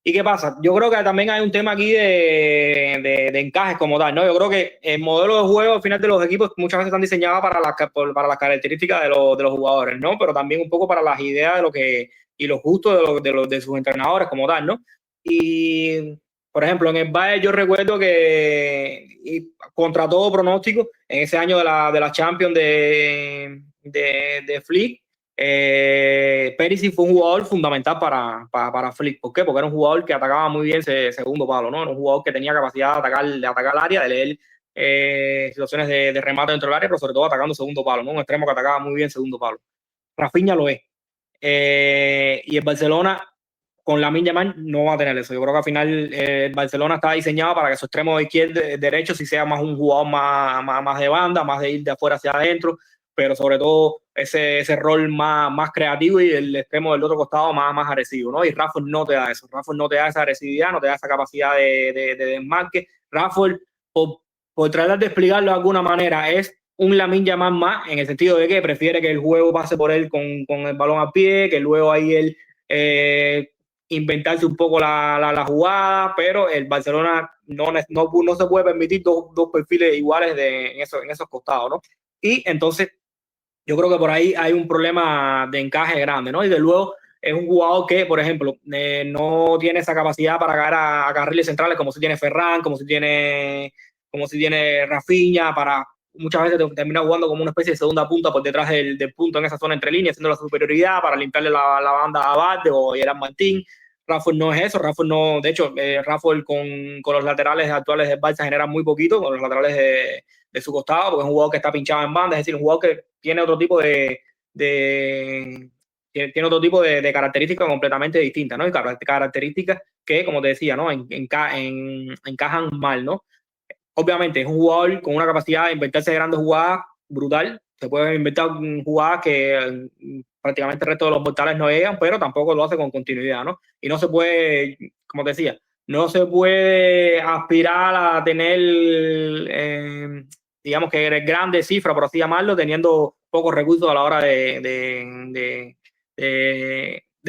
¿Y qué pasa? Yo creo que también hay un tema aquí de encajes como tal, ¿no? Yo creo que el modelo de juego al final de los equipos muchas veces están diseñados para las características de los jugadores, ¿no? Pero también un poco para las ideas y los gustos de sus entrenadores como tal, ¿no? Y, por ejemplo, en el Bayern yo recuerdo que contra todo pronóstico, en ese año de la Champions de Flick, Perisic fue un jugador fundamental para Flick. ¿Por qué? Porque era un jugador que atacaba muy bien ese segundo palo, ¿no? Era un jugador que tenía capacidad de atacar el área, de leer situaciones de remate dentro del área, pero sobre todo atacando segundo palo, ¿no? Un extremo que atacaba muy bien segundo palo. Rafinha lo es. Y el Barcelona con Lamine Yamal no va a tener eso. Yo creo que al final el Barcelona está diseñado para que su extremo izquierdo, derecho, sí sea más un jugador más de banda, más de ir de afuera hacia adentro, pero sobre todo ese rol más creativo y el extremo del otro costado más agresivo, ¿no? Y Rafa no te da eso. Rafa no te da esa agresividad, no te da esa capacidad de desmarque. Rafa, por tratar de explicarlo de alguna manera, es un Lamine Yamal más, en el sentido de que prefiere que el juego pase por él con el balón a pie, que luego ahí él inventarse un poco la jugada, pero el Barcelona no se puede permitir dos perfiles iguales en esos costados, ¿no? Y entonces yo creo que por ahí hay un problema de encaje grande, ¿no? Y de luego es un jugador que, por ejemplo, no tiene esa capacidad para caer a carriles centrales como si tiene Ferran, como si tiene Rafinha, muchas veces termina jugando como una especie de segunda punta por detrás del punto en esa zona entre líneas, haciendo la superioridad para limpiarle la banda a Bade o a Gerard Martín. Rafael no es eso, Rafael no, de hecho, Rafael con los laterales actuales del Barça genera muy poquito, con los laterales de su costado, porque es un jugador que está pinchado en banda, es decir, un jugador que tiene otro tipo tiene otro tipo de características completamente distintas, ¿no? Y características que, como te decía, ¿no? Encajan mal, ¿no? Obviamente es un jugador con una capacidad de inventarse grandes jugadas brutal. Se pueden inventar jugadas que prácticamente el resto de los mortales no llegan, pero tampoco lo hace con continuidad, ¿no? Y no se puede, como te decía, no se puede aspirar a tener, digamos que grandes cifras, por así llamarlo, teniendo pocos recursos a la hora de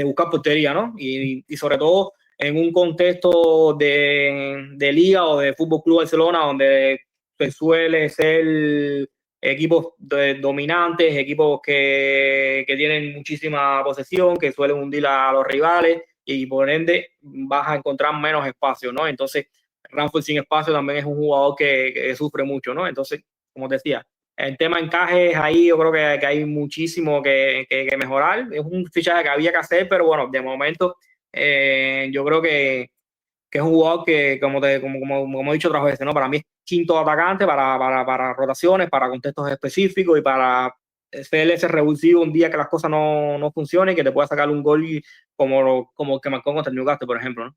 buscar portería, ¿no? Y sobre todo en un contexto de liga o de Fútbol Club Barcelona, donde se suele ser equipos dominantes, equipos que tienen muchísima posesión, que suelen hundir a los rivales y por ende vas a encontrar menos espacio, ¿no? Entonces, Ramford sin espacio también es un jugador que sufre mucho, ¿no? Entonces, como te decía, el tema encajes ahí yo creo que hay muchísimo que mejorar. Es un fichaje que había que hacer, pero bueno, de momento yo creo que es un jugador que, como he dicho otras veces, ¿no? Para mí es quinto atacante para rotaciones, para contextos específicos y para ser ese revulsivo un día que las cosas no funcionen y que te pueda sacar un gol como el que marcó contra el Newcastle, por ejemplo, ¿no?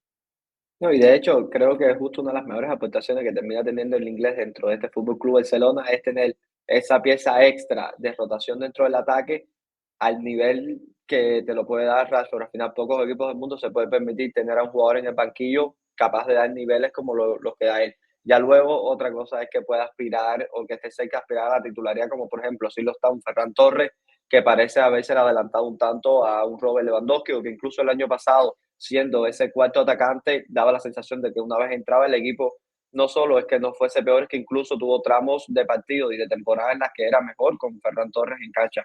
No, y de hecho, creo que es justo una de las mejores aportaciones que termina teniendo el inglés dentro de este Fútbol Club Barcelona es tener esa pieza extra de rotación dentro del ataque al nivel que te lo puede dar Rashford. Al final, pocos equipos del mundo se puede permitir tener a un jugador en el banquillo capaz de dar niveles como los que da él. Ya luego, otra cosa es que pueda aspirar o que esté cerca de aspirar a la titularidad, como por ejemplo, si lo está un Ferran Torres, que parece haberse adelantado un tanto a un Robert Lewandowski, o que incluso el año pasado, siendo ese cuarto atacante, daba la sensación de que una vez entraba el equipo, no solo es que no fuese peor, es que incluso tuvo tramos de partido y de temporada en las que era mejor con Ferran Torres en cancha.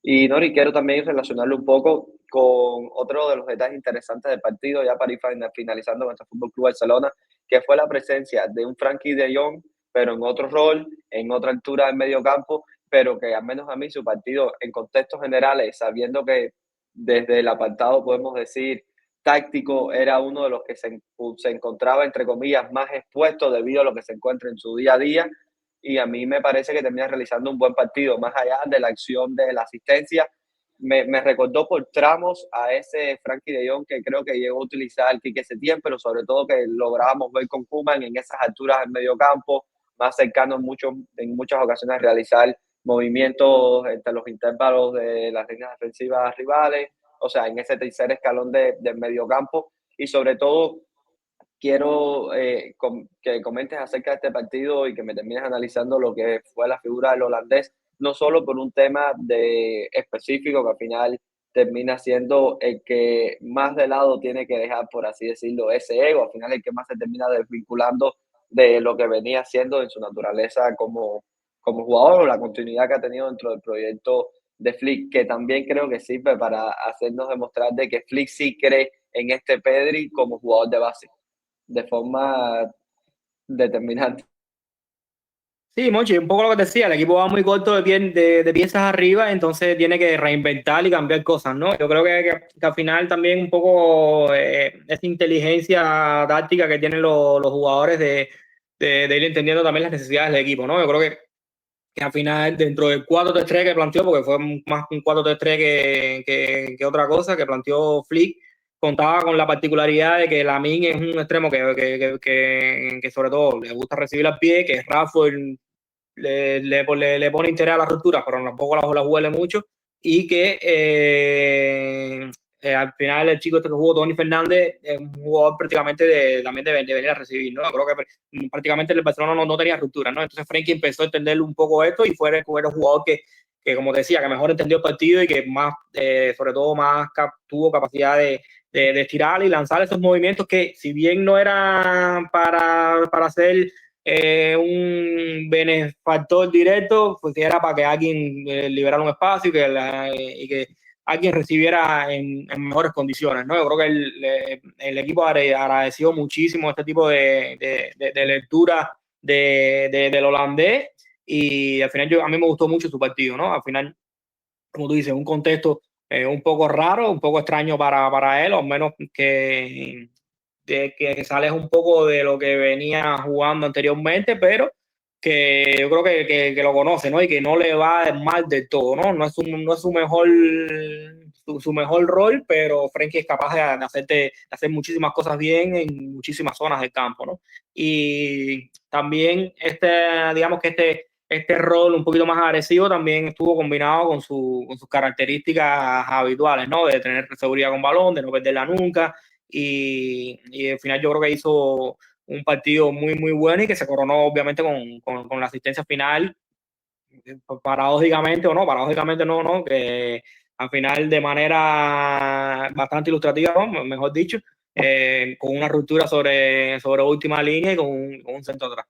Y Nori, quiero también relacionarlo un poco con otro de los detalles interesantes del partido, ya para ir finalizando nuestro Fútbol Club Barcelona, que fue la presencia de un Frankie de Jong, pero en otro rol, en otra altura del medio campo, pero que al menos a mí su partido en contextos generales, sabiendo que desde el apartado podemos decir táctico, era uno de los que se encontraba, entre comillas, más expuesto debido a lo que se encuentra en su día a día, y a mí me parece que termina realizando un buen partido, más allá de la acción de la asistencia, me recordó por tramos a ese Frankie de Jong que creo que llegó a utilizar Quique Setién, pero sobre todo que lográbamos ver con Koeman en esas alturas del medio campo, más cercano en muchas ocasiones realizar movimientos entre los intervalos de las líneas defensivas rivales, o sea, en ese tercer escalón del medio campo, y sobre todo quiero que comentes acerca de este partido y que me termines analizando lo que fue la figura del holandés, no solo por un tema específico que al final termina siendo el que más de lado tiene que dejar, por así decirlo, ese ego, al final el que más se termina desvinculando de lo que venía siendo en su naturaleza como jugador o la continuidad que ha tenido dentro del proyecto de Flick, que también creo que sirve para hacernos demostrar de que Flick sí cree en este Pedri como jugador de base de forma determinante. Sí, Monchi, un poco lo que te decía, el equipo va muy corto de piezas arriba, entonces tiene que reinventar y cambiar cosas, ¿no? Yo creo que al final también un poco esa inteligencia táctica que tienen los jugadores de ir entendiendo también las necesidades del equipo, ¿no? Yo creo que al final dentro del 4-3-3 que planteó, porque fue más un 4-3-3 que otra cosa, que planteó Flick, contaba con la particularidad de que Lamine es un extremo que sobre todo le gusta recibir al pie, que Rafael le pone interés a las rupturas, pero tampoco las huele mucho, y que al final el chico este que jugó, Tony Fernández, es un jugador prácticamente también de venir a recibir, ¿no? Creo que prácticamente el Barcelona no tenía rupturas, ¿no? Entonces Frenkie empezó a entender un poco esto y fue el jugador que, como decía, que mejor entendió el partido y que más, sobre todo, más tuvo capacidad de estirar y lanzar esos movimientos que, si bien no eran para hacer un benefactor directo, pues era para que alguien liberara un espacio y que alguien recibiera en mejores condiciones, ¿no? Yo creo que el equipo agradeció muchísimo este tipo de lectura del holandés, y al final a mí me gustó mucho su partido, ¿no? Al final, como tú dices, un contexto un poco raro, un poco extraño para él, o menos que sales un poco de lo que venía jugando anteriormente, pero que yo creo que lo conoce, ¿no? Y que no le va mal del todo, ¿no? No es su mejor rol, pero Frenkie es capaz de hacer muchísimas cosas bien en muchísimas zonas del campo, ¿no? Y también digamos que este rol un poquito más agresivo también estuvo combinado con sus características habituales, ¿no? De tener seguridad con balón, de no perderla nunca, y al final yo creo que hizo un partido muy, muy bueno y que se coronó obviamente con la asistencia final, paradójicamente no, que al final de manera bastante ilustrativa, ¿no? Mejor dicho, con una ruptura sobre última línea y con un centro atrás.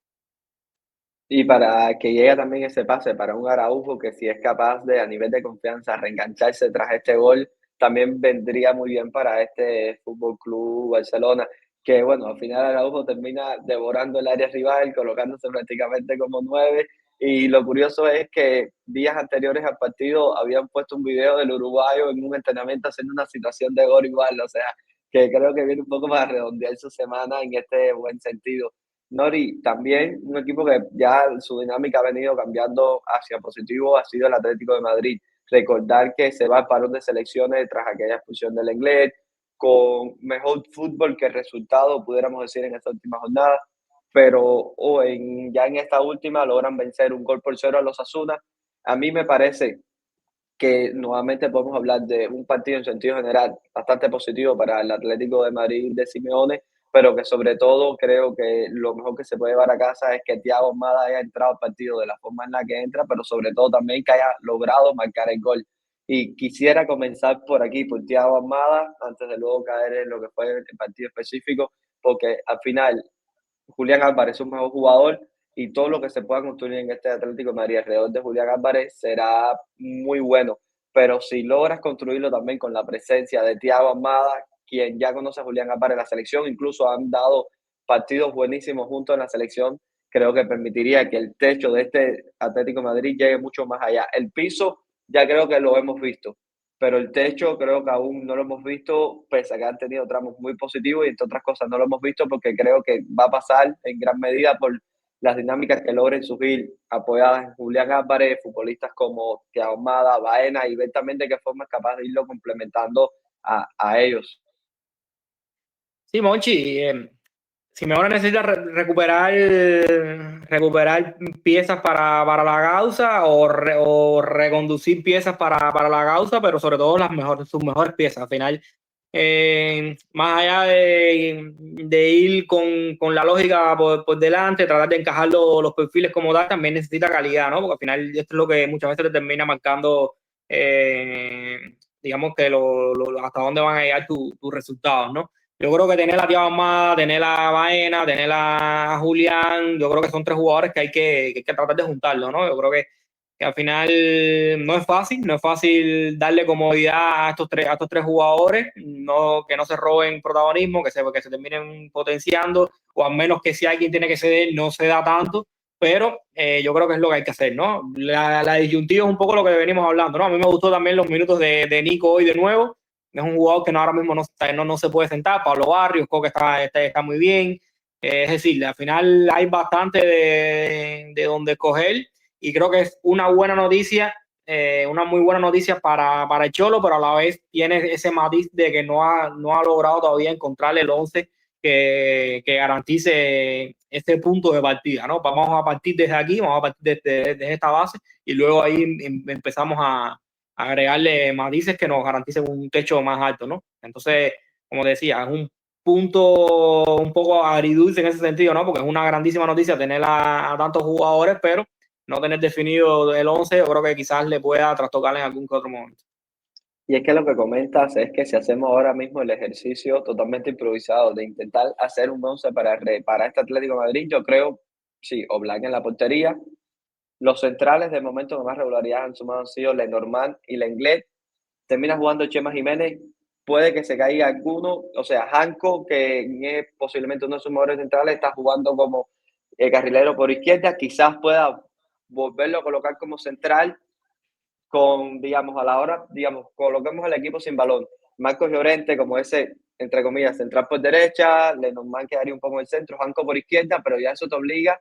Y para que llegue también ese pase para un Araujo que si es capaz de, a nivel de confianza, reengancharse tras este gol, también vendría muy bien para este Fútbol Club Barcelona, que bueno, al final Araujo termina devorando el área rival, colocándose prácticamente como 9. Y lo curioso es que días anteriores al partido habían puesto un video del uruguayo en un entrenamiento haciendo una situación de gol igual, o sea, que creo que viene un poco para redondear su semana en este buen sentido. Nori, también un equipo que ya su dinámica ha venido cambiando hacia positivo ha sido el Atlético de Madrid. Recordar que se va al parón de selecciones tras aquella expulsión del inglés, con mejor fútbol que resultado, pudiéramos decir, en esta última jornada, pero ya en esta última logran vencer 1-0 a los Asuna. A mí me parece que nuevamente podemos hablar de un partido en sentido general bastante positivo para el Atlético de Madrid de Simeone, pero que sobre todo creo que lo mejor que se puede llevar a casa es que Thiago Almada haya entrado al partido de la forma en la que entra, pero sobre todo también que haya logrado marcar el gol. Y quisiera comenzar por aquí, por Thiago Almada, antes de luego caer en lo que fue el partido específico, porque al final Julián Álvarez es un mejor jugador y todo lo que se pueda construir en este Atlético de Madrid alrededor de Julián Álvarez será muy bueno. Pero si logras construirlo también con la presencia de Thiago Almada, quien ya conoce a Julián Álvarez en la selección, incluso han dado partidos buenísimos juntos en la selección, creo que permitiría que el techo de este Atlético de Madrid llegue mucho más allá. El piso ya creo que lo hemos visto, pero el techo creo que aún no lo hemos visto, pese a que han tenido tramos muy positivos y entre otras cosas no lo hemos visto porque creo que va a pasar en gran medida por las dinámicas que logren surgir apoyadas en Julián Álvarez, futbolistas como Thiago Almada, Baena, y ver también de qué forma es capaz de irlo complementando a ellos. Sí, Monchi, Simeone necesita recuperar piezas para la causa o reconducir piezas para la causa, pero sobre todo sus mejores piezas. Al final, más allá de ir con la lógica por delante, tratar de encajar los perfiles como tal, también necesita calidad, ¿no? Porque al final esto es lo que muchas veces te termina marcando, digamos que hasta dónde van a llegar tus resultados, ¿no? Yo creo que tener a Thiago Almada, tener a Baena, tener a Julián, yo creo que son tres jugadores que hay que tratar de juntarlo, ¿no? Yo creo que al final no es fácil darle comodidad a estos tres jugadores, que no se roben protagonismo, que se terminen potenciando, o al menos que si alguien tiene que ceder, no se da tanto, pero yo creo que es lo que hay que hacer, ¿no? La disyuntiva es un poco lo que venimos hablando, ¿no? A mí me gustó también los minutos de Nico hoy de nuevo. Es un jugador que ahora mismo no se puede sentar. Pablo Barrios, creo que está muy bien. Es decir, al final hay bastante de donde escoger y creo que es una buena noticia, una muy buena noticia para el Cholo, pero a la vez tiene ese matiz de que no ha logrado todavía encontrar el 11 que garantice este punto de partida, ¿no? Vamos a partir desde aquí, vamos a partir desde esta base y luego ahí empezamos a agregarle matices que nos garanticen un techo más alto, ¿no? Entonces, como decía, es un punto un poco agridulce en ese sentido, ¿no? Porque es una grandísima noticia tener a tantos jugadores, pero no tener definido el 11, yo creo que quizás le pueda trastocar en algún que otro momento. Y es que lo que comentas es que si hacemos ahora mismo el ejercicio totalmente improvisado de intentar hacer un 11 para este Atlético de Madrid, yo creo, sí, Oblak en la portería. Los centrales de momento que más regularidad han sumado han sido Lenormand y Lenglet. Termina jugando Chema Jiménez, puede que se caiga alguno, o sea, Janko, que es posiblemente uno de sus mejores centrales, está jugando como carrilero por izquierda, quizás pueda volverlo a colocar como central con, digamos, a la hora, digamos, coloquemos el equipo sin balón. Marcos Llorente como ese, entre comillas, central por derecha, Lenormand quedaría un poco en el centro, Janko por izquierda, pero ya eso te obliga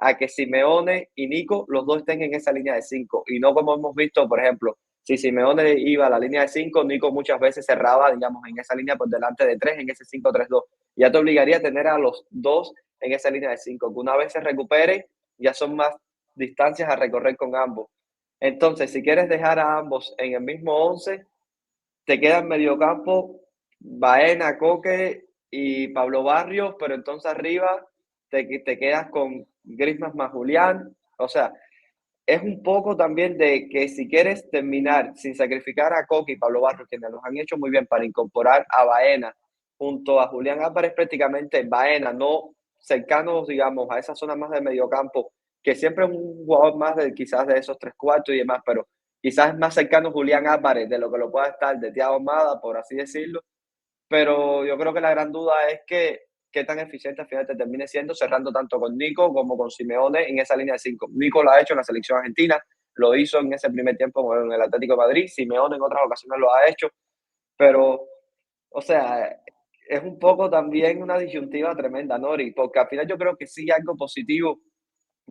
a que Simeone y Nico, los dos estén en esa línea de 5, y no como hemos visto, por ejemplo, si Simeone iba a la línea de 5, Nico muchas veces cerraba, digamos, en esa línea por delante de 3, en ese 5-3-2. Ya te obligaría a tener a los dos en esa línea de 5, que una vez se recupere, ya son más distancias a recorrer con ambos. Entonces, si quieres dejar a ambos en el mismo 11, te queda en mediocampo Baena, Coque y Pablo Barrios, pero entonces arriba te quedas con Griezmann más Julián. O sea, es un poco también de que si quieres terminar sin sacrificar a Coque y Pablo Barrios, quienes los han hecho muy bien para incorporar a Baena junto a Julián Álvarez, prácticamente Baena, no cercanos, digamos, a esa zona más de mediocampo, que siempre es un jugador más de quizás de esos 3/4 y demás, pero quizás es más cercano Julián Álvarez de lo que lo pueda estar de Thiago Almada, por así decirlo. Pero yo creo que la gran duda es que qué tan eficiente al final te termine siendo, cerrando tanto con Nico como con Simeone en esa línea de 5. Nico lo ha hecho en la selección argentina, lo hizo en ese primer tiempo en el Atlético de Madrid, Simeone en otras ocasiones lo ha hecho, pero, o sea, es un poco también una disyuntiva tremenda, Nori, porque al final yo creo que sí algo positivo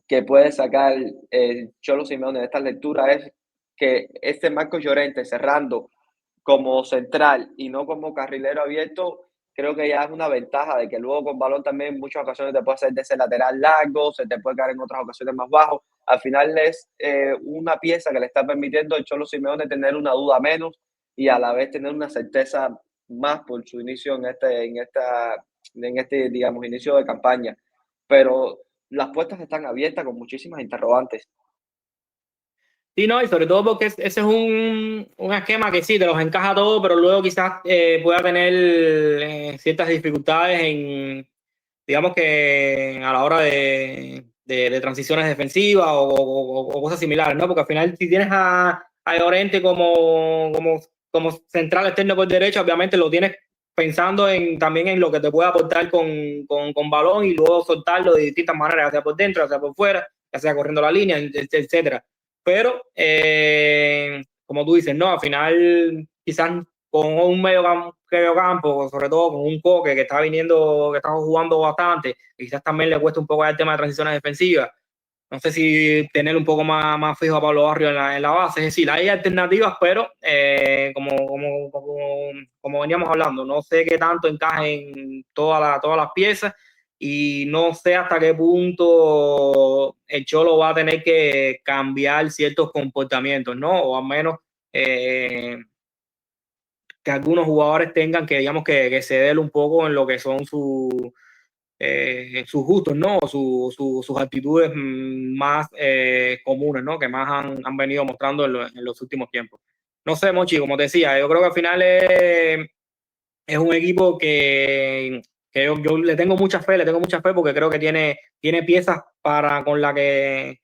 que puede sacar el Cholo Simeone de esta lectura es que este Marcos Llorente cerrando como central y no como carrilero abierto, creo que ya es una ventaja de que luego con balón también en muchas ocasiones te puede hacer de ese lateral largo, se te puede caer en otras ocasiones más bajo. Al final es una pieza que le está permitiendo al Cholo Simeone tener una duda menos y a la vez tener una certeza más por su inicio en este digamos, inicio de campaña. Pero las puertas están abiertas con muchísimas interrogantes. Sí, no, y sobre todo porque ese es un esquema que sí, te los encaja todo, pero luego quizás pueda tener ciertas dificultades digamos que a la hora de transiciones defensivas o cosas similares, ¿no? Porque al final si tienes a Llorente como central externo por derecha, obviamente lo tienes pensando también en lo que te puede aportar con balón y luego soltarlo de distintas maneras, ya sea por dentro, ya sea por fuera, ya sea corriendo la línea, etcétera. Pero, como tú dices, no, al final quizás con un medio campo, sobre todo con un Coque que está viniendo, que está jugando bastante, quizás también le cuesta un poco el tema de transiciones defensivas. No sé si tener un poco más fijo a Pablo Barrio en la base. Es decir, hay alternativas, pero como veníamos hablando, no sé qué tanto encajen todas las piezas y no sé hasta qué punto el Cholo va a tener que cambiar ciertos comportamientos, ¿no? O al menos que algunos jugadores tengan que, digamos, que ceder un poco en lo que son sus gustos, ¿no? Sus actitudes más comunes, ¿no? Que más han venido mostrando en los últimos tiempos. No sé, Mochi, como te decía, yo creo que al final es un equipo que yo le tengo mucha fe, porque creo que tiene piezas con la que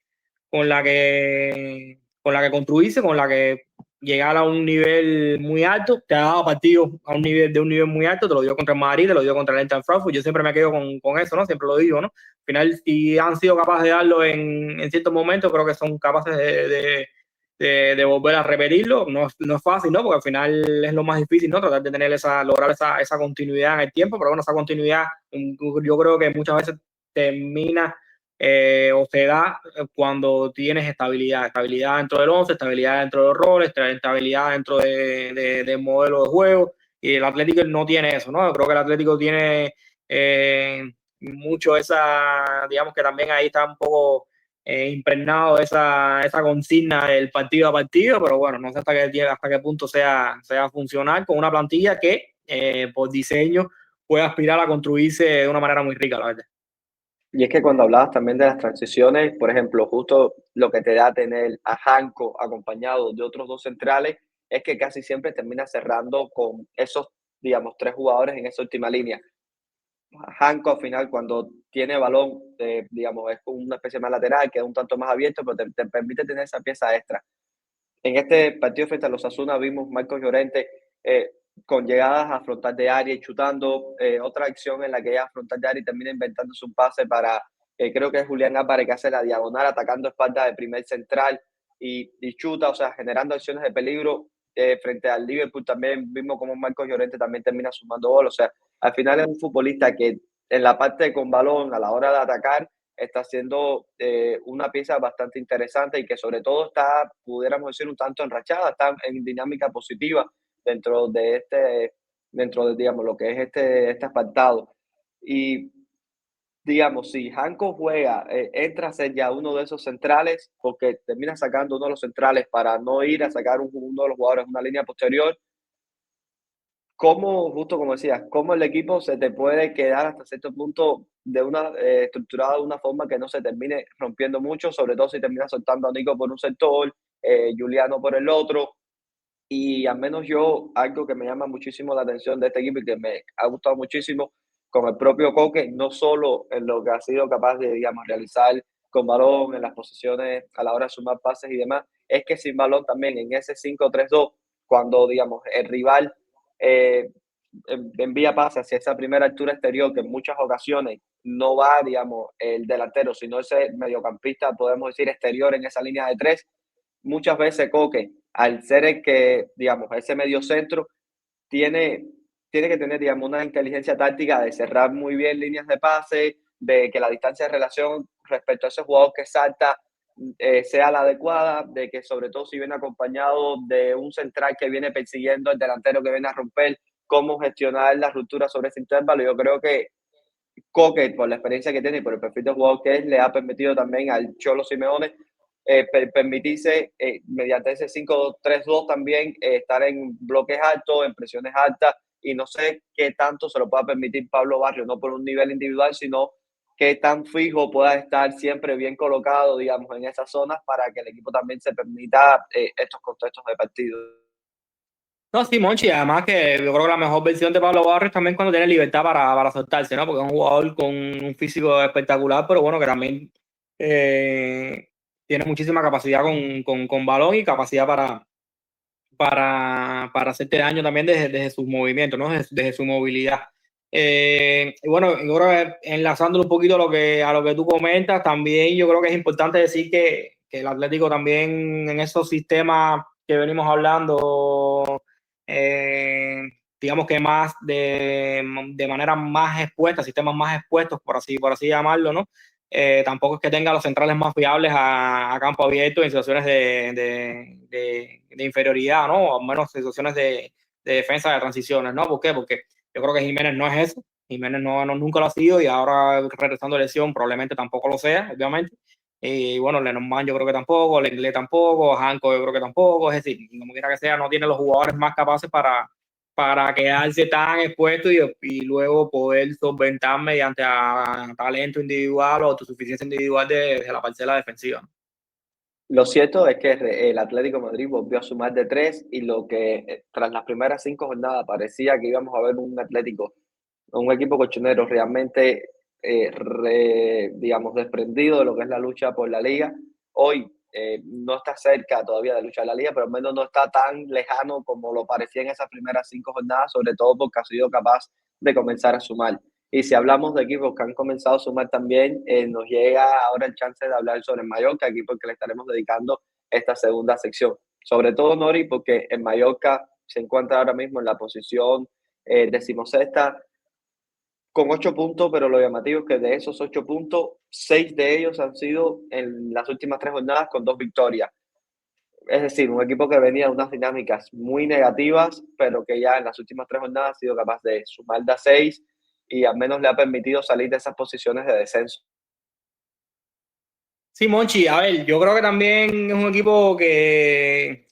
construirse, con la que llegar a un nivel muy alto. Te ha dado partidos de un nivel muy alto, te lo dio contra el Madrid, te lo dio contra el Eintracht Frankfurt. Yo siempre me quedo con eso, ¿no? Siempre lo digo, ¿no? Al final, si han sido capaces de darlo en ciertos momentos, creo que son capaces de volver a repetirlo. No es fácil, ¿no? Porque al final es lo más difícil, ¿no? Tratar de lograr esa continuidad en el tiempo, pero bueno, esa continuidad yo creo que muchas veces termina o se da cuando tienes estabilidad dentro del 11, estabilidad dentro de los roles, estabilidad dentro del modelo de juego, y el Atlético no tiene eso, ¿no? Yo creo que el Atlético tiene mucho digamos que también ahí está un poco impregnado esa consigna del partido a partido, pero bueno, no sé hasta qué punto sea funcional con una plantilla que por diseño puede aspirar a construirse de una manera muy rica, la verdad. Y es que cuando hablabas también de las transiciones, por ejemplo, justo lo que te da tener a Janko acompañado de otros dos centrales es que casi siempre termina cerrando con esos, digamos, tres jugadores en esa última línea. Janko al final cuando tiene balón, digamos, es una especie más lateral, que es un tanto más abierto, pero te permite tener esa pieza extra. En este partido frente a los Asuna vimos Marcos Llorente con llegadas a frontal de área y chutando. Otra acción en la que llega a frontal de área y termina inventándose un pase para, creo que es Julián Álvarez que hace la diagonal atacando espalda de primer central y chuta, o sea, generando acciones de peligro. Frente al Liverpool también vimos como Marcos Llorente también termina sumando gol. O sea, al final es un futbolista que en la parte con balón, a la hora de atacar, está siendo una pieza bastante interesante y que sobre todo está, pudiéramos decir, un tanto enrachada, está en dinámica positiva dentro de digamos, lo que es este apartado. Y digamos, si Hanco juega, entra a ser ya uno de esos centrales, porque termina sacando uno de los centrales para no ir a sacar uno de los jugadores en una línea posterior. ¿Cómo, justo como decías, cómo el equipo se te puede quedar hasta cierto punto estructurado de una forma que no se termine rompiendo mucho, sobre todo si termina soltando a Nico por un sector, Juliano por el otro? Y al menos yo, algo que me llama muchísimo la atención de este equipo y que me ha gustado muchísimo con el propio Coque, no solo en lo que ha sido capaz de, digamos, realizar con balón, en las posiciones a la hora de sumar pases y demás, es que sin balón también en ese 5-3-2, cuando, digamos, el rival eh, envía pases hacia esa primera altura exterior, que en muchas ocasiones no va, digamos, el delantero, sino ese mediocampista, podemos decir, exterior en esa línea de tres. Muchas veces Coque, al ser el que, digamos, ese medio centro, tiene, tiene que tener, digamos, una inteligencia táctica de cerrar muy bien líneas de pase, de que la distancia de relación respecto a ese jugador que salta sea la adecuada, de que sobre todo si viene acompañado de un central que viene persiguiendo el delantero que viene a romper, cómo gestionar la ruptura sobre ese intervalo. Yo creo que Coque, por la experiencia que tiene y por el perfil de jugador que es, le ha permitido también al Cholo Simeone permitirse, mediante ese 5-3-2 también, estar en bloques altos, en presiones altas, y no sé qué tanto se lo pueda permitir Pablo Barrio, no por un nivel individual, sino qué tan fijo pueda estar siempre bien colocado, digamos, en esas zonas para que el equipo también se permita estos contextos de partido. No, sí, Monchi, además que yo creo que la mejor versión de Pablo Barrios también cuando tiene libertad para soltarse, ¿no? Porque es un jugador con un físico espectacular, pero bueno, que también tiene muchísima capacidad con balón y capacidad para hacerte daño también desde sus movimientos, ¿no? Desde su movilidad. Y bueno, yo creo que enlazándolo un poquito a lo que tú comentas, también yo creo que es importante decir que el Atlético también en esos sistemas que venimos hablando digamos que más de manera más expuesta, sistemas más expuestos, por así llamarlo, ¿no? Tampoco es que tenga los centrales más fiables a campo abierto en situaciones de inferioridad, ¿no? O al menos en situaciones de defensa de transiciones, ¿no? ¿Por qué? Porque yo creo que Jiménez no es eso. Jiménez nunca lo ha sido y ahora regresando de lesión probablemente tampoco lo sea, obviamente. Y bueno, Lenormand yo creo que tampoco, Lenglet tampoco, Hanco yo creo que tampoco. Es decir, como quiera que sea, no tiene los jugadores más capaces para quedarse tan expuesto y luego poder solventar mediante a talento individual o autosuficiencia individual de la parcela defensiva. Lo cierto es que el Atlético de Madrid volvió a sumar de 3 y lo que tras las primeras 5 jornadas parecía que íbamos a ver un equipo colchonero realmente, digamos, desprendido de lo que es la lucha por la liga. Hoy no está cerca todavía de luchar la liga, pero al menos no está tan lejano como lo parecía en esas primeras 5 jornadas, sobre todo porque ha sido capaz de comenzar a sumar. Y si hablamos de equipos que han comenzado a sumar también, nos llega ahora el chance de hablar sobre Mallorca, equipo al que le estaremos dedicando esta segunda sección. Sobre todo, Nori, porque en Mallorca se encuentra ahora mismo en la posición decimosexta con 8 puntos, pero lo llamativo es que de esos 8 puntos, 6 de ellos han sido en las últimas 3 jornadas con 2 victorias. Es decir, un equipo que venía de unas dinámicas muy negativas, pero que ya en las últimas 3 jornadas ha sido capaz de sumar de a 6 y al menos le ha permitido salir de esas posiciones de descenso. Sí, Monchi, a ver, yo creo que también es un equipo que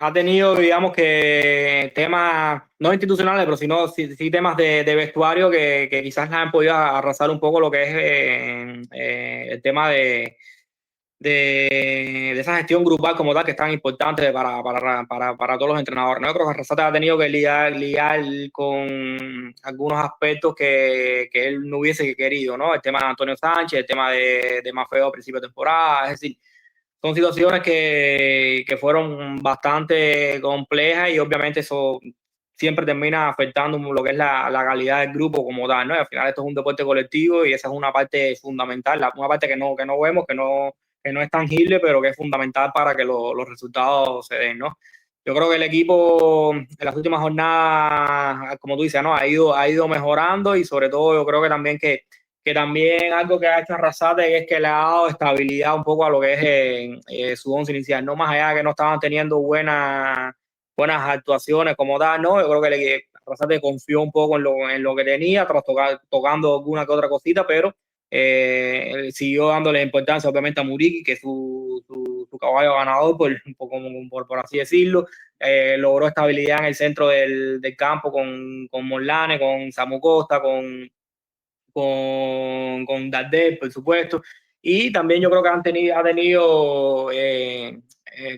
ha tenido, digamos que temas, no institucionales, pero sí temas de vestuario que quizás le han podido arrasar un poco lo que es el tema de esa gestión grupal como tal, que es tan importante para todos los entrenadores, ¿no? Yo creo que Arrasate ha tenido que lidiar con algunos aspectos que él no hubiese querido, ¿no? El tema de Antonio Sánchez, el tema de Maffeo a principio de temporada, es decir, son situaciones que fueron bastante complejas y obviamente eso siempre termina afectando lo que es la calidad del grupo como tal, ¿no? Y al final esto es un deporte colectivo y esa es una parte fundamental, una parte que no vemos, que no es tangible, pero que es fundamental para que los resultados se den, ¿no? Yo creo que el equipo en las últimas jornadas, como tú dices, ¿no? Ha ido mejorando y sobre todo yo creo que también que también algo que ha hecho Arrasate es que le ha dado estabilidad un poco a lo que es su once inicial, no más allá de que no estaban teniendo buenas actuaciones como tal, ¿no? Yo creo que Arrasate confió un poco en lo que tenía, tras tocando alguna que otra cosita, pero siguió dándole importancia obviamente a Muriqui, que es su caballo ganador, por así decirlo. Logró estabilidad en el centro del campo con Morlane, con Samu Costa, con Dardel, por supuesto. Y también yo creo que ha tenido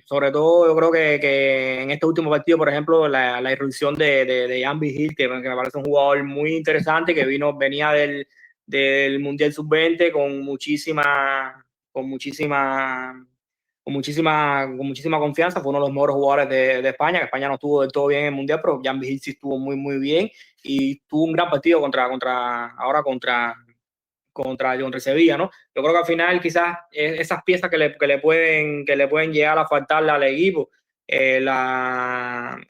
sobre todo yo creo que en este último partido, por ejemplo, la irrupción de Jan Vigil, que me parece un jugador muy interesante, que venía del Mundial Sub-20 con muchísima confianza. Fue uno de los mejores jugadores de España, que España no estuvo del todo bien en el Mundial, pero Jan Vigil sí estuvo muy bien y tuvo un gran partido contra Sevilla, ¿no? Yo creo que al final quizás esas piezas que le pueden llegar a faltarle al equipo,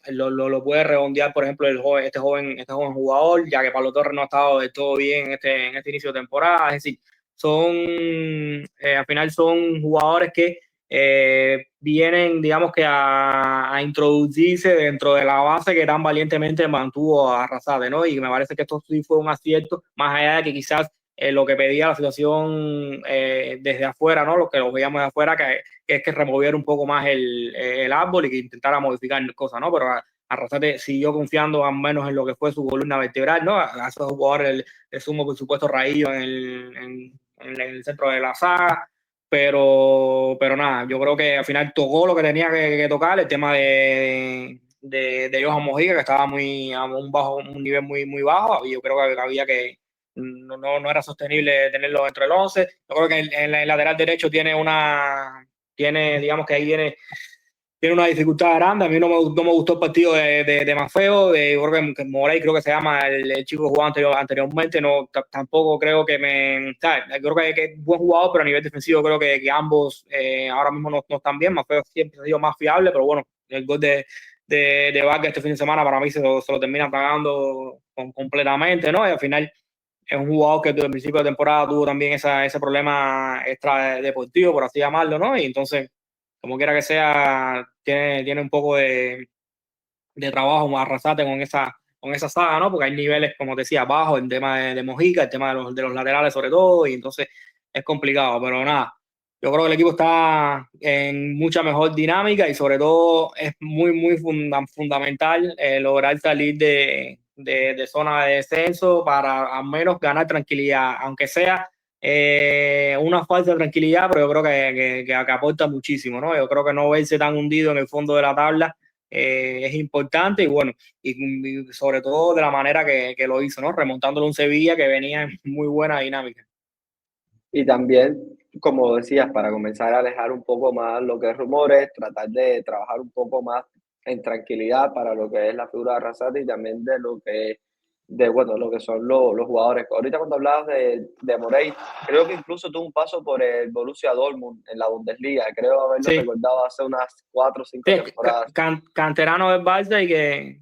lo puede redondear, por ejemplo, este joven jugador, ya que Pablo Torres no ha estado del todo bien en este inicio de temporada. Es decir, al final son jugadores que vienen, digamos que a introducirse dentro de la base que tan valientemente mantuvo a Arrasate, ¿no? Y me parece que esto sí fue un acierto, más allá de que quizás lo que pedía la situación desde afuera, ¿no? Lo que lo veíamos de afuera, que es que removiera un poco más el árbol y que intentara modificar cosas, ¿no? Pero Arrasate siguió confiando al menos en lo que fue su columna vertebral, ¿no? A esos jugadores le sumo, por supuesto, Raillo en el centro de la saga, pero nada, yo creo que al final tocó lo que tenía que tocar, el tema de Johan Mojica, que estaba a un nivel muy bajo, y yo creo que había que no era sostenible tenerlo dentro del 11. Yo creo que en el lateral derecho digamos que ahí tiene una dificultad grande. A mí no me gustó el partido de Maffeo, yo creo que Morey, creo que se llama el chico que jugaba anteriormente, tampoco creo que ¿sabes? Creo que es buen jugador, pero a nivel defensivo creo que ambos ahora mismo no están bien. Maffeo siempre ha sido más fiable, pero bueno, el gol de Vargas este fin de semana para mí se lo termina pagando completamente, ¿no? Y al final es un jugador que desde el principio de temporada tuvo también ese problema extra deportivo, por así llamarlo, ¿no? Y entonces, como quiera que sea, tiene un poco de trabajo más Arrasate con esa saga, ¿no? Porque hay niveles, como te decía, bajos, el tema de Mojica, el tema de los laterales sobre todo, y entonces es complicado, pero nada. Yo creo que el equipo está en mucha mejor dinámica y sobre todo es muy fundamental lograr salir de zona de descenso para al menos ganar tranquilidad, aunque sea una falsa tranquilidad, pero yo creo que aporta muchísimo, ¿no? Yo creo que no verse tan hundido en el fondo de la tabla es importante y bueno, y sobre todo de la manera que lo hizo, ¿no? Remontándolo un Sevilla que venía en muy buena dinámica. Y también, como decías, para comenzar a alejar un poco más lo que es rumores, tratar de trabajar un poco más en tranquilidad para lo que es la figura de Arrasate y también de lo que, de, bueno, lo que son los jugadores. Ahorita cuando hablabas de Morey, creo que incluso tuvo un paso por el Borussia Dortmund en la Bundesliga. Creo haberlo Sí, recordado hace unas 4 o 5 sí, temporadas. canterano del Barça y que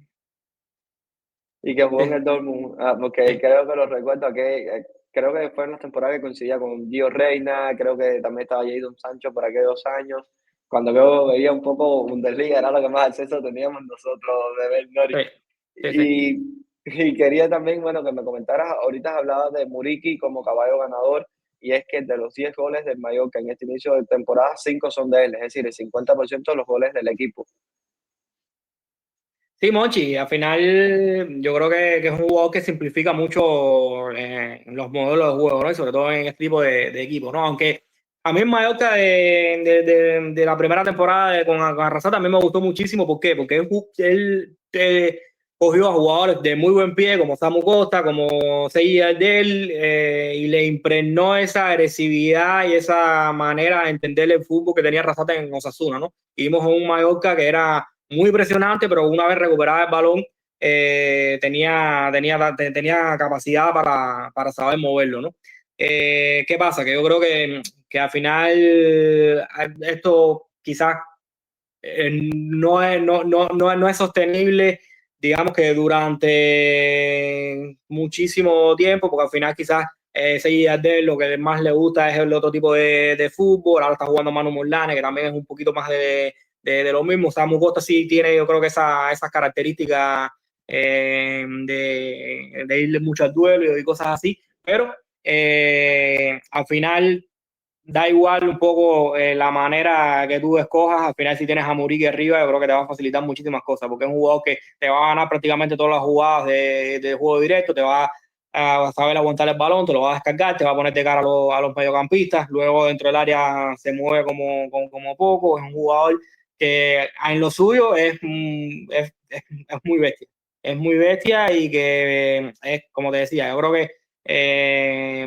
Y que jugó en sí, el Dortmund, porque sí, creo que lo recuerdo, que creo que fue en las temporadas que coincidía con Gio Reina, creo que también estaba Jadon Sancho por aquellos 2 años. Cuando yo veía un poco Bundesliga, era lo que más acceso teníamos nosotros de ver, Nori. sí, sí, sí. Y quería también, bueno, que me comentaras, ahorita hablabas de Muriqui como caballo ganador, y es que de los 10 goles del Mallorca en este inicio de temporada, 5 son de él, es decir, el 50% de los goles del equipo. Sí, Monchi, al final yo creo que es un jugador que simplifica mucho los modelos de juego, ¿no? Y sobre todo en este tipo de equipos, ¿no? Aunque a mí en Mallorca de la primera temporada con Arrasate también me gustó muchísimo. ¿Por qué? Porque él cogió a jugadores de muy buen pie como Samu Costa, como Seiya Aldel, y le impregnó esa agresividad y esa manera de entender el fútbol que tenía Arrasate en Osasuna, ¿no? Y vimos a un Mallorca que era muy impresionante, pero una vez recuperaba el balón, tenía capacidad para saber moverlo, ¿no? ¿Qué pasa? Que yo creo que al final esto quizás no es sostenible, digamos que durante muchísimo tiempo, porque al final quizás ese de lo que más le gusta es el otro tipo de fútbol. Ahora está jugando Manu Morlane, que también es un poquito más de lo mismo. Samu Costa sí tiene, yo creo que esas características de irle mucho al duelo y cosas así, pero al final da igual un poco la manera que tú escojas. Al final, si tienes a Muriqui arriba, yo creo que te va a facilitar muchísimas cosas, porque es un jugador que te va a ganar prácticamente todas las jugadas de juego directo, te va a saber aguantar el balón, te lo va a descargar, te va a poner de cara a los mediocampistas, luego dentro del área se mueve como poco. Es un jugador que en lo suyo es muy bestia. Es muy bestia y que es, como te decía, yo creo que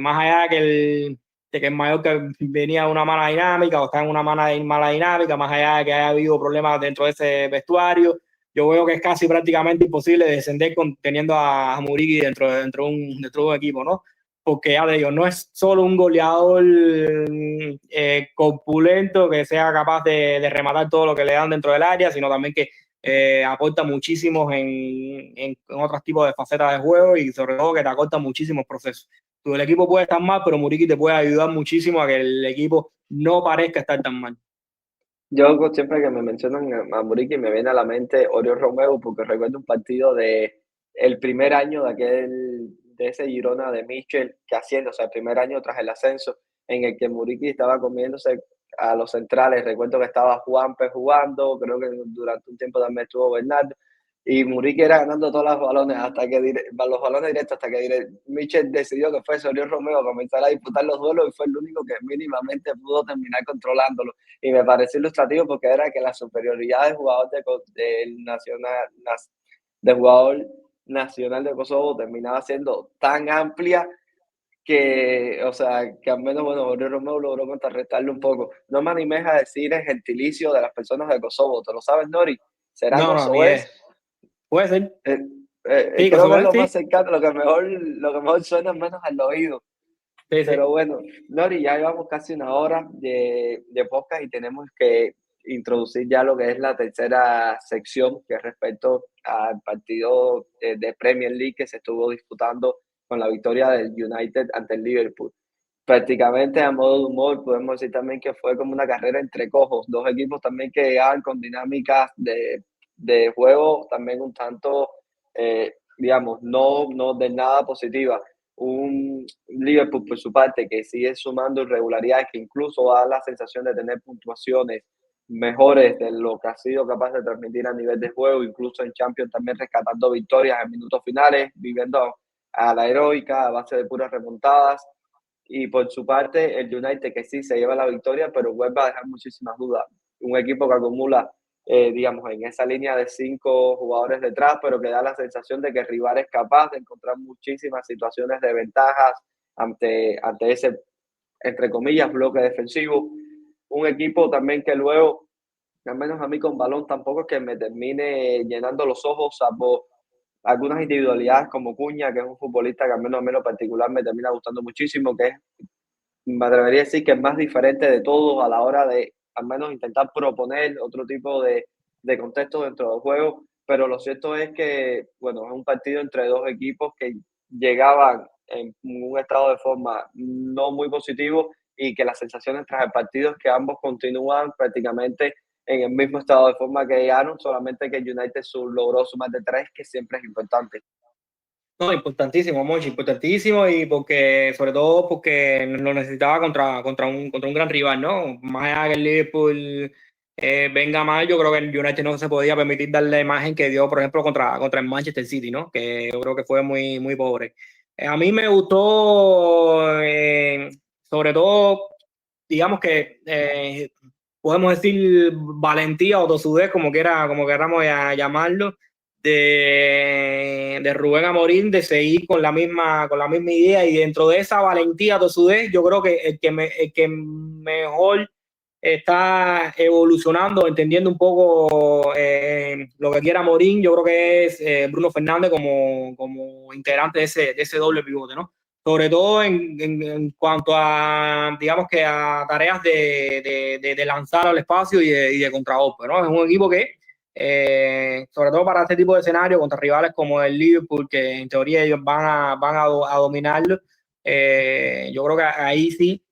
más allá de que el Mallorca venía de una mala dinámica o está en una mala dinámica, más allá de que haya habido problemas dentro de ese vestuario, yo veo que es casi prácticamente imposible descender teniendo a Muriqui dentro de un equipo, ¿no? Porque ya te digo, no es solo un goleador corpulento que sea capaz de rematar todo lo que le dan dentro del área, sino también que aporta muchísimo en otros tipos de facetas de juego y sobre todo que te acorta muchísimos procesos. El equipo puede estar mal, pero Muriqui te puede ayudar muchísimo a que el equipo no parezca estar tan mal. Yo siempre que me mencionan a Muriqui me viene a la mente Oriol Romeu porque recuerdo un partido de el primer año de ese Girona de Michel que haciendo, o sea, el primer año tras el ascenso en el que Muriqui estaba comiéndose a los centrales. Recuerdo que estaba Juanpe jugando, creo que durante un tiempo también estuvo Bernardo y Muriqui era ganando todos los balones los balones directos hasta que Michel decidió que fue Oriol Romeu a comenzar a disputar los duelos y fue el único que mínimamente pudo terminar controlándolo. Y me pareció ilustrativo porque era que la superioridad del jugador del jugador nacional de Kosovo terminaba siendo tan amplia que, o sea, que al menos, bueno, Oriol Romeu logró contrarrestarlo un poco. No me animes a decir el gentilicio de las personas de Kosovo, ¿te lo sabes, Nori? ¿Será No, ni idea. kosovés? Puede ser. Eh, Sí, creo que es Kosovo, lo más sí. cercano, lo que mejor suena menos al oído. Sí, sí. Pero bueno, Nori, ya llevamos casi una hora de podcast y tenemos que introducir ya lo que es la tercera sección, que es respecto al partido de Premier League que se estuvo disputando con la victoria del United ante el Liverpool. Prácticamente a modo de humor podemos decir también que fue como una carrera entre cojos, dos equipos también que llegaban con dinámicas de juego también un tanto, digamos, no de nada positiva. Un Liverpool por su parte que sigue sumando irregularidades, que incluso da la sensación de tener puntuaciones mejores de lo que ha sido capaz de transmitir a nivel de juego, incluso en Champions también rescatando victorias en minutos finales, viviendo a la heroica a base de puras remontadas. Y por su parte, el United que sí se lleva la victoria, pero vuelve a dejar muchísimas dudas. Un equipo que acumula, digamos, en esa línea de 5 jugadores detrás, pero que da la sensación de que el rival es capaz de encontrar muchísimas situaciones de ventajas ante ese, entre comillas, bloque defensivo. Un equipo también que luego, al menos a mí con balón, tampoco es que me termine llenando los ojos, salvo algunas individualidades como Cuña, que es un futbolista que al menos a mí en lo particular me termina gustando muchísimo, que es, me atrevería a decir que es más diferente de todos a la hora de al menos intentar proponer otro tipo de contexto dentro del juego, pero lo cierto es que, bueno, es un partido entre dos equipos que llegaban en un estado de forma no muy positivo y que las sensaciones tras el partido es que ambos continúan prácticamente en el mismo estado de forma que llegaron, solamente que United logró sumar de 3, que siempre es importante. No, importantísimo, Monchi, importantísimo, y porque, sobre todo porque lo necesitaba contra un gran rival, ¿no? Más allá que el Liverpool venga mal, yo creo que el United no se podía permitir dar la imagen que dio, por ejemplo, contra el Manchester City, ¿no? Que yo creo que fue muy, muy pobre. A mí me gustó, sobre todo, digamos que podemos decir valentía o tosudez, como queramos llamarlo, de Rubén Amorín, de seguir con la misma idea, y dentro de esa valentía, tosudez, yo creo que el que mejor está evolucionando, entendiendo un poco lo que quiere Amorín, yo creo que es Bruno Fernández como integrante de ese doble pivote, ¿no? Sobre todo en cuanto a, digamos que a tareas de lanzar al espacio y de contragolpe, ¿no? Es un equipo que sobre todo para este tipo de escenario contra rivales como el Liverpool, que en teoría ellos van a dominarlo. Yo creo que ahí sí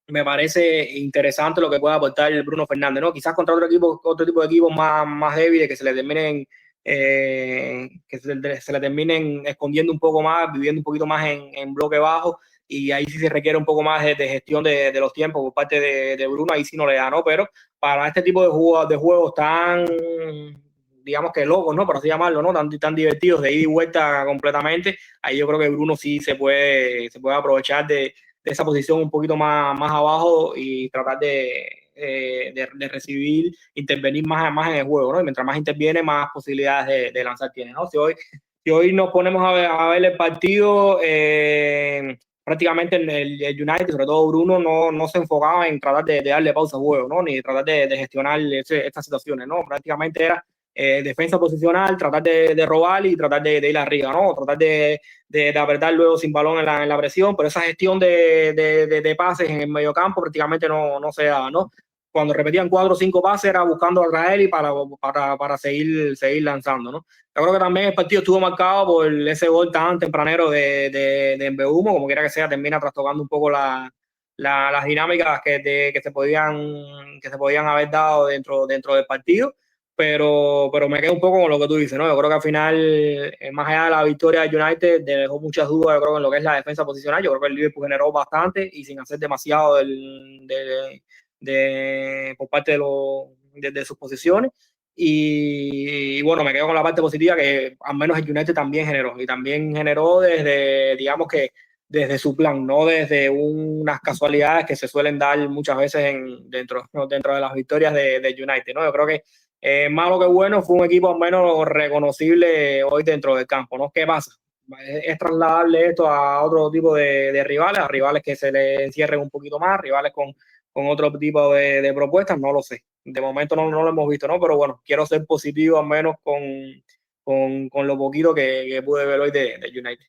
me parece interesante lo que puede aportar el Bruno Fernández, ¿no? Quizás contra otro tipo de equipos más débiles, que se le terminen se le terminen escondiendo un poco más, viviendo un poquito más en bloque bajo, y ahí sí se requiere un poco más de gestión de los tiempos por parte de Bruno, ahí sí no le da, ¿no? Pero para este tipo de juegos tan, digamos que locos, ¿no? Por así llamarlo, ¿no? Tan divertidos, de ida y vuelta completamente, ahí yo creo que Bruno sí se puede aprovechar de esa posición un poquito más abajo y tratar de recibir, intervenir más en el juego, ¿no? Y mientras más interviene, más posibilidades de lanzar tiene, ¿no? Si hoy nos ponemos a ver el partido, prácticamente el United, sobre todo Bruno, no se enfocaba en tratar de darle pausa al juego, ¿no? Ni tratar de gestionar estas situaciones, ¿no? Prácticamente era defensa posicional, tratar de robar y tratar de ir arriba, ¿no? Tratar de apretar luego sin balón en la presión, pero esa gestión de pases en el mediocampo prácticamente no se daba, ¿no? Cuando repetían 4 o 5 pases era buscando atraer y para seguir lanzando, ¿no? Yo creo que también el partido estuvo marcado por ese gol tan tempranero de Mbeumo, como quiera que sea, termina trastocando un poco las dinámicas que se podían haber dado dentro del partido. Pero me quedo un poco con lo que tú dices, ¿no? Yo creo que al final, más allá de la victoria de United, dejó muchas dudas, yo creo, en lo que es la defensa posicional. Yo creo que el Liverpool generó bastante y sin hacer demasiado por parte de sus posiciones. Y bueno, me quedo con la parte positiva, que al menos el United también generó. Y también generó desde, digamos que, desde su plan, no desde unas casualidades que se suelen dar muchas veces dentro de las victorias de United, ¿no? Yo creo que malo que bueno, fue un equipo al menos reconocible hoy dentro del campo, ¿no? ¿Qué pasa? ¿Es trasladable esto a otro tipo de rivales, a rivales que se le encierren un poquito más, rivales con otro tipo de propuestas? No lo sé. De momento no lo hemos visto, ¿no? Pero bueno, quiero ser positivo al menos con lo poquito que pude ver hoy de United.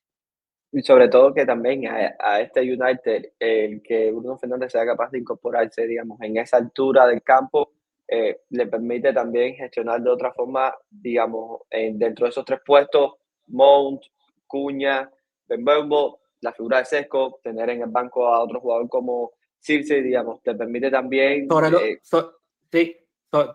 Y sobre todo que también a este United, el que Bruno Fernández sea capaz de incorporarse, digamos, en esa altura del campo, le permite también gestionar de otra forma, digamos, dentro de esos 3 puestos, Mount, Cuña, Mbeumo, la figura de Sesco, tener en el banco a otro jugador como Circe, digamos, te permite también... sí,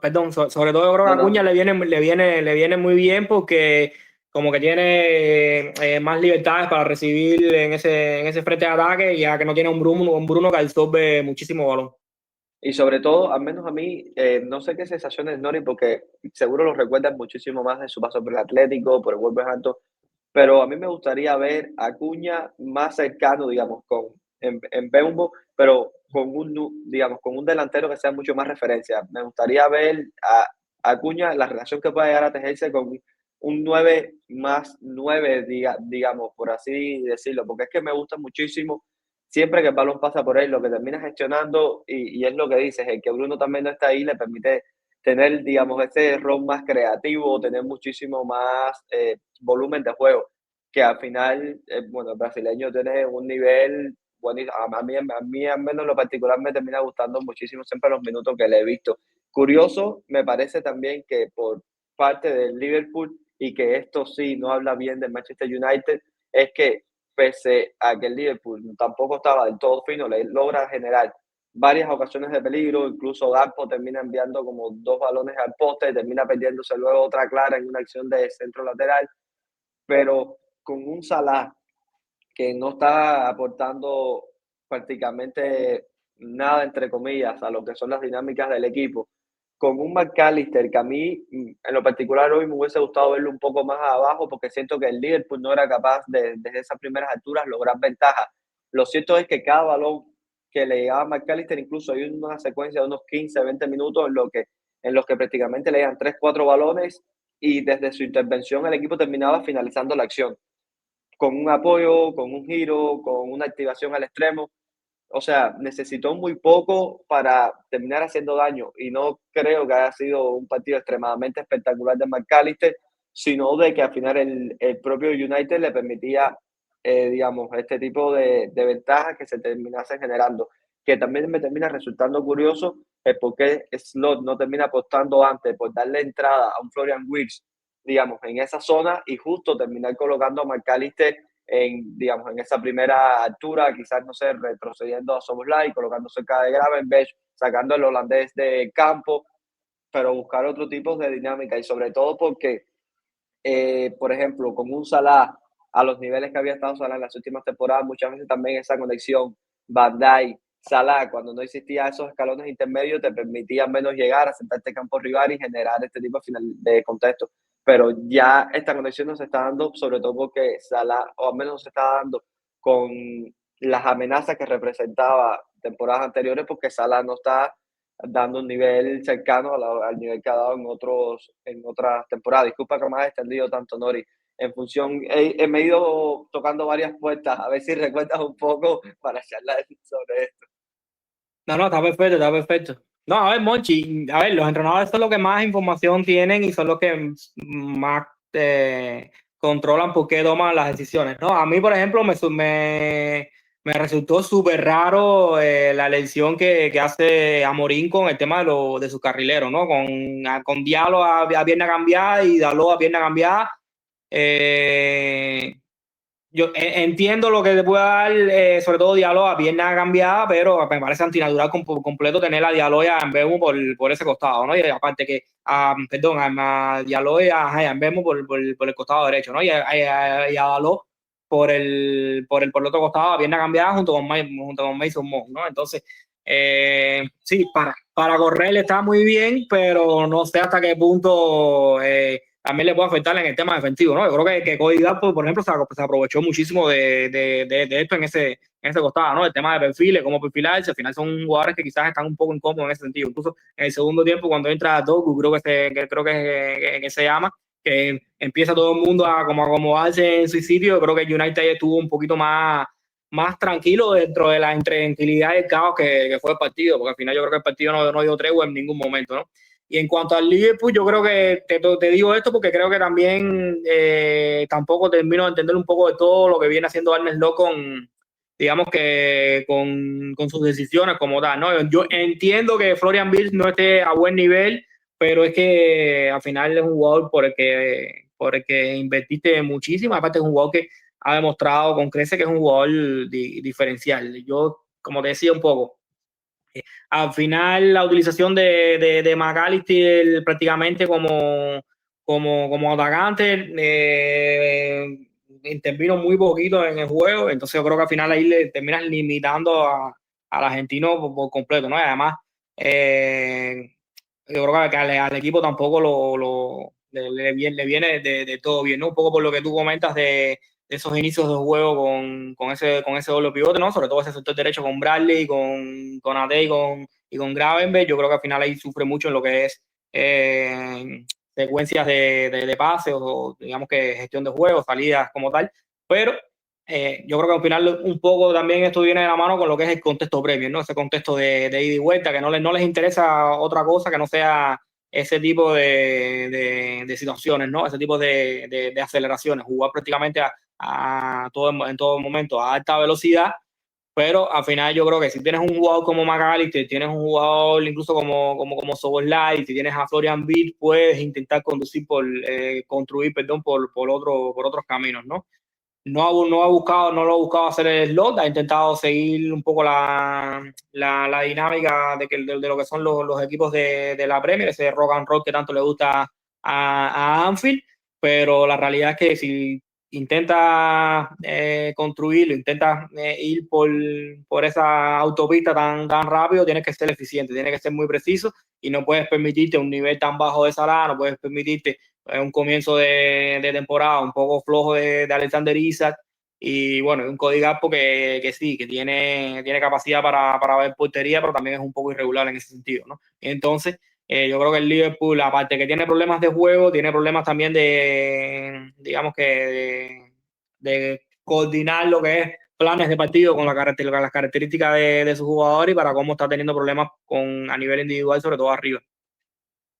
perdón, sobre todo yo creo que no, a Acuña no, le viene muy bien porque como que tiene más libertades para recibir en ese frente de ataque, ya que no tiene un Bruno que absorbe muchísimo balón. y sobre todo, al menos a mí, no sé qué sensaciones Nori, porque seguro lo recuerdas muchísimo más de su paso por el Atlético, por el Wolverhampton, pero a mí me gustaría ver a Acuña más cercano, digamos, en Mbeumo, pero digamos, con un delantero que sea mucho más referencia. Me gustaría ver a Acuña, la relación que pueda llegar a tejerse con un 9 más 9, digamos, por así decirlo, porque es que me gusta muchísimo siempre que el balón pasa por él, lo que termina gestionando, y es lo que dices, el que Bruno también no está ahí le permite tener, digamos, ese rol más creativo, tener muchísimo más volumen de juego, que al final, bueno, el brasileño tiene un nivel buenísimo. A mí al menos en lo particular me termina gustando muchísimo siempre los minutos que le he visto. Curioso, me parece también que por parte del Liverpool, y que esto sí no habla bien del Manchester United, es que pese a que el Liverpool tampoco estaba del todo fino, le logra generar varias ocasiones de peligro, incluso Gakpo termina enviando como 2 balones al poste, termina perdiéndose luego otra clara en una acción de centro lateral, pero con un Salah que no está aportando prácticamente nada, entre comillas, a lo que son las dinámicas del equipo, con un McAllister que a mí, en lo particular, hoy me hubiese gustado verlo un poco más abajo, porque siento que el Liverpool no era capaz de, desde esas primeras alturas, lograr ventaja. Lo cierto es que cada balón que le llegaba a McAllister, incluso hay una secuencia de unos 15, 20 minutos en los que prácticamente le llegan 3, 4 balones, y desde su intervención el equipo terminaba finalizando la acción con un apoyo, con un giro, con una activación al extremo. O sea, necesitó muy poco para terminar haciendo daño, y no creo que haya sido un partido extremadamente espectacular de McAllister, sino de que al final el propio United le permitía, digamos, este tipo de ventajas que se terminasen generando. Que también me termina resultando curioso el por qué Slot no termina apostando antes por darle entrada a un Florian Wirtz, digamos, en esa zona, y justo terminar colocando a McAllister digamos, en esa primera altura, quizás, no sé, retrocediendo a Szoboszlai, colocando cerca de Gravenberch, sacando el holandés de campo, pero buscar otro tipo de dinámica, y sobre todo porque, por ejemplo, con un Salah a los niveles que había estado Salah en las últimas temporadas, muchas veces también esa conexión Van Dijk, Salah, cuando no existía esos escalones intermedios, te permitía menos llegar a sentarte en campo rival y generar este tipo de contexto. Pero ya esta conexión no se está dando, sobre todo porque Salah, o al menos no se está dando con las amenazas que representaba temporadas anteriores, porque Salah no está dando un nivel cercano al nivel que ha dado en otras temporadas. Disculpa que me has extendido tanto, Nori. En función, me he ido tocando varias puertas, a ver si recuerdas un poco para charlar sobre esto. No, está perfecto, está perfecto. No, a ver, Monchi, a ver, los entrenadores son los que más información tienen y son los que más controlan por qué toman las decisiones, ¿no? A mí, por ejemplo, me resultó súper raro la elección que hace Amorín con el tema de sus carrileros, ¿no? Con Diallo a pierna cambiada y Dalot a pierna cambiada. Yo entiendo lo que te puede dar, sobre todo Diallo a pierna cambiada, pero me parece antinatural completo tener a Diallo y a Mbeumo por ese costado, ¿no? Y aparte que, perdón, a Diallo y a Mbeumo por el costado derecho, ¿no? Y a Dalot por el otro costado a pierna cambiada junto con Mason Mount, ¿no? Entonces, sí, para correr está muy bien, pero no sé hasta qué punto también le puede afectar en el tema defensivo, ¿no? Yo creo que Cody Gakpo, por ejemplo, se aprovechó muchísimo de esto en ese costado, ¿no? El tema de perfiles, cómo perfilarse, al final son jugadores que quizás están un poco incómodos en ese sentido. Incluso en el segundo tiempo, cuando entra Doku, que se llama, que empieza todo el mundo a como acomodarse en su sitio, yo creo que el United estuvo un poquito más tranquilo dentro de la intranquilidad y el caos que fue el partido, porque al final yo creo que el partido no dio tregua en ningún momento, ¿no? Y en cuanto al Liverpool, yo creo que te digo esto porque creo que también tampoco termino de entender un poco de todo lo que viene haciendo Arne Slot digamos que con sus decisiones como tal, ¿no? Yo entiendo que Florian Wirtz no esté a buen nivel, pero es que al final es un jugador por el que invertiste muchísimo. Aparte es un jugador que ha demostrado con creces que es un jugador diferencial. Yo, como te decía un poco, al final la utilización de McAllister prácticamente como atacante intervino muy poquito en el juego, entonces yo creo que al final ahí le terminas limitando al argentino por completo, ¿no? Y además, yo creo que al equipo tampoco le viene de todo bien, ¿no? Un poco por lo que tú comentas de esos inicios de juego con ese doble pivote, ¿no? Sobre todo ese sector derecho con Bradley, con Ade y con Gravenberg. Yo creo que al final ahí sufre mucho en lo que es secuencias de pases o digamos que gestión de juego, salidas como tal. Pero yo creo que al final un poco también esto viene de la mano con lo que es el contexto Premier, ¿no? Ese contexto de ida y vuelta, que no les interesa otra cosa que no sea ese tipo de situaciones, ¿no? Ese tipo de aceleraciones, jugar prácticamente en todo momento a alta velocidad, pero al final yo creo que si tienes un jugador como McAllister, tienes un jugador incluso como Szoboszlai, si tienes a Florian Wirtz, puedes intentar construir, perdón, por otros caminos, ¿no? No lo ha buscado hacer el slot, ha intentado seguir un poco la dinámica de lo que son los equipos de la Premier, ese rock and roll que tanto le gusta a Anfield, pero la realidad es que si intenta construirlo, intenta ir por esa autopista tan rápido, tienes que ser eficiente, tienes que ser muy preciso y no puedes permitirte un nivel tan bajo de Salah, no puedes permitirte un comienzo de temporada un poco flojo de Alexander Isak y bueno, un Cody Gakpo que sí, que tiene capacidad para ver portería, pero también es un poco irregular en ese sentido, ¿no? Entonces, yo creo que el Liverpool, aparte que tiene problemas de juego, tiene problemas también digamos que de coordinar lo que es planes de partido con las características de sus jugadores y para cómo está teniendo problemas a nivel individual, sobre todo arriba.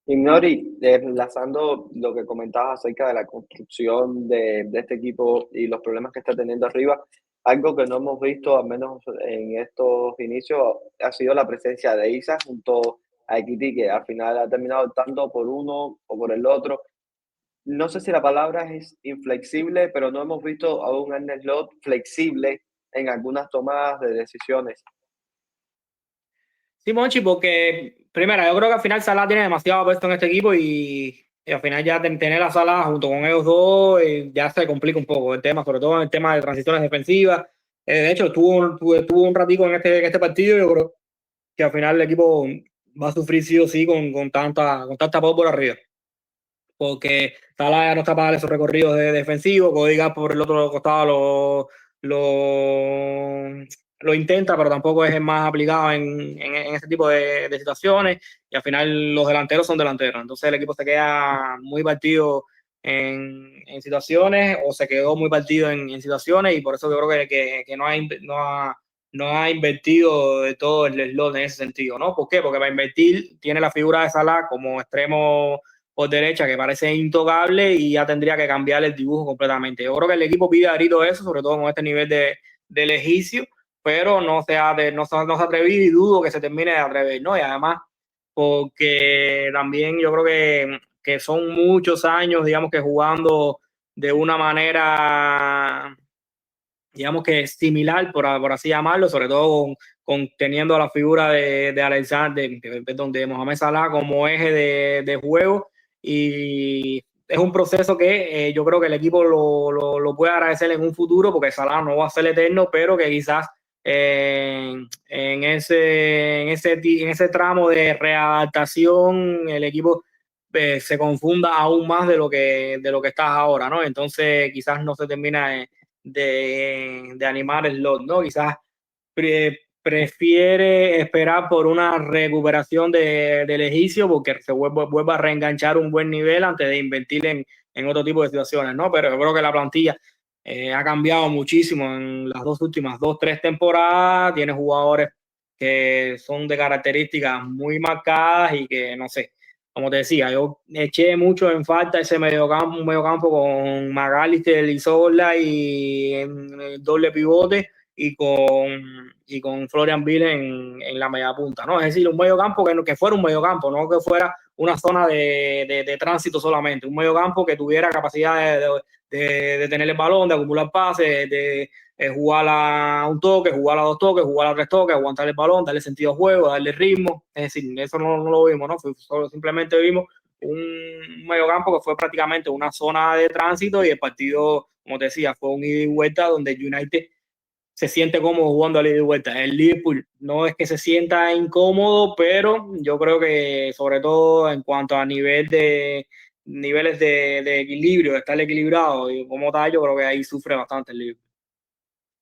Ignori, enlazando lo que comentabas acerca de la construcción de este equipo y los problemas que está teniendo arriba, algo que no hemos visto, al menos en estos inicios, ha sido la presencia de Isa junto a Ekiti, que al final ha terminado optando por uno o por el otro. No sé si la palabra es inflexible, pero no hemos visto a un Arne Slot flexible en algunas tomadas de decisiones. Sí, Monchi, porque primero, yo creo que al final Salah tiene demasiado puesto en este equipo y al final ya tener a Salah junto con ellos dos ya se complica un poco el tema, sobre todo en el tema de transiciones defensivas. De hecho, tuvo un ratico en este partido y yo creo que al final el equipo va a sufrir sí o sí con tanta por arriba. Porque Salah ya no está para dar esos recorridos defensivos, Cody Gakpo por el otro costado lo intenta, pero tampoco es el más aplicado en ese tipo de situaciones y al final los delanteros son delanteros, entonces el equipo se queda muy partido en situaciones o se quedó muy partido en situaciones y por eso yo creo que no ha invertido de todo el slot en ese sentido, ¿no? ¿Por qué? Porque para invertir tiene la figura de Salah como extremo por derecha que parece intocable y ya tendría que cambiar el dibujo completamente. Yo creo que el equipo pide a grito eso, sobre todo con este nivel de Legicio, pero no se ha atrevido y dudo que se termine de atrever, ¿no? Y además, porque también yo creo que son muchos años, digamos que jugando de una manera, digamos que similar, por así llamarlo, sobre todo teniendo a la figura de Alexander, perdón, de Mohamed Salah como eje de juego y es un proceso que yo creo que el equipo lo puede agradecer en un futuro porque Salah no va a ser eterno, pero que quizás en ese tramo de readaptación el equipo se confunda aún más de lo que está ahora, ¿no? Entonces quizás no se termina de animar el lot, ¿no? Quizás prefiere esperar por una recuperación del Egicio porque se vuelva a reenganchar un buen nivel antes de invertir en otro tipo de situaciones, ¿no? Pero yo creo que la plantilla ha cambiado muchísimo en las últimas 2, 3 temporadas, tiene jugadores que son de características muy marcadas y que, no sé, como te decía, yo eché mucho en falta un mediocampo con McAllister y Zola y en el doble pivote y con Florian Vile en la media punta, ¿no? Es decir, un medio campo que fuera un medio campo, no que fuera una zona de tránsito solamente, un medio campo que tuviera capacidad de tener el balón, de acumular pases, de jugar a un toque, jugar a dos toques, jugar a tres toques, aguantar el balón, darle sentido al juego, darle ritmo. Es decir, eso no lo vimos, ¿no? Solo simplemente vimos un mediocampo que fue prácticamente una zona de tránsito y el partido, como te decía, fue un ida y vuelta donde el United se siente cómodo jugando al ida y vuelta. El Liverpool no es que se sienta incómodo, pero yo creo que sobre todo en cuanto a niveles de equilibrio, de estar equilibrado y como tal, yo creo que ahí sufre bastante el Liverpool.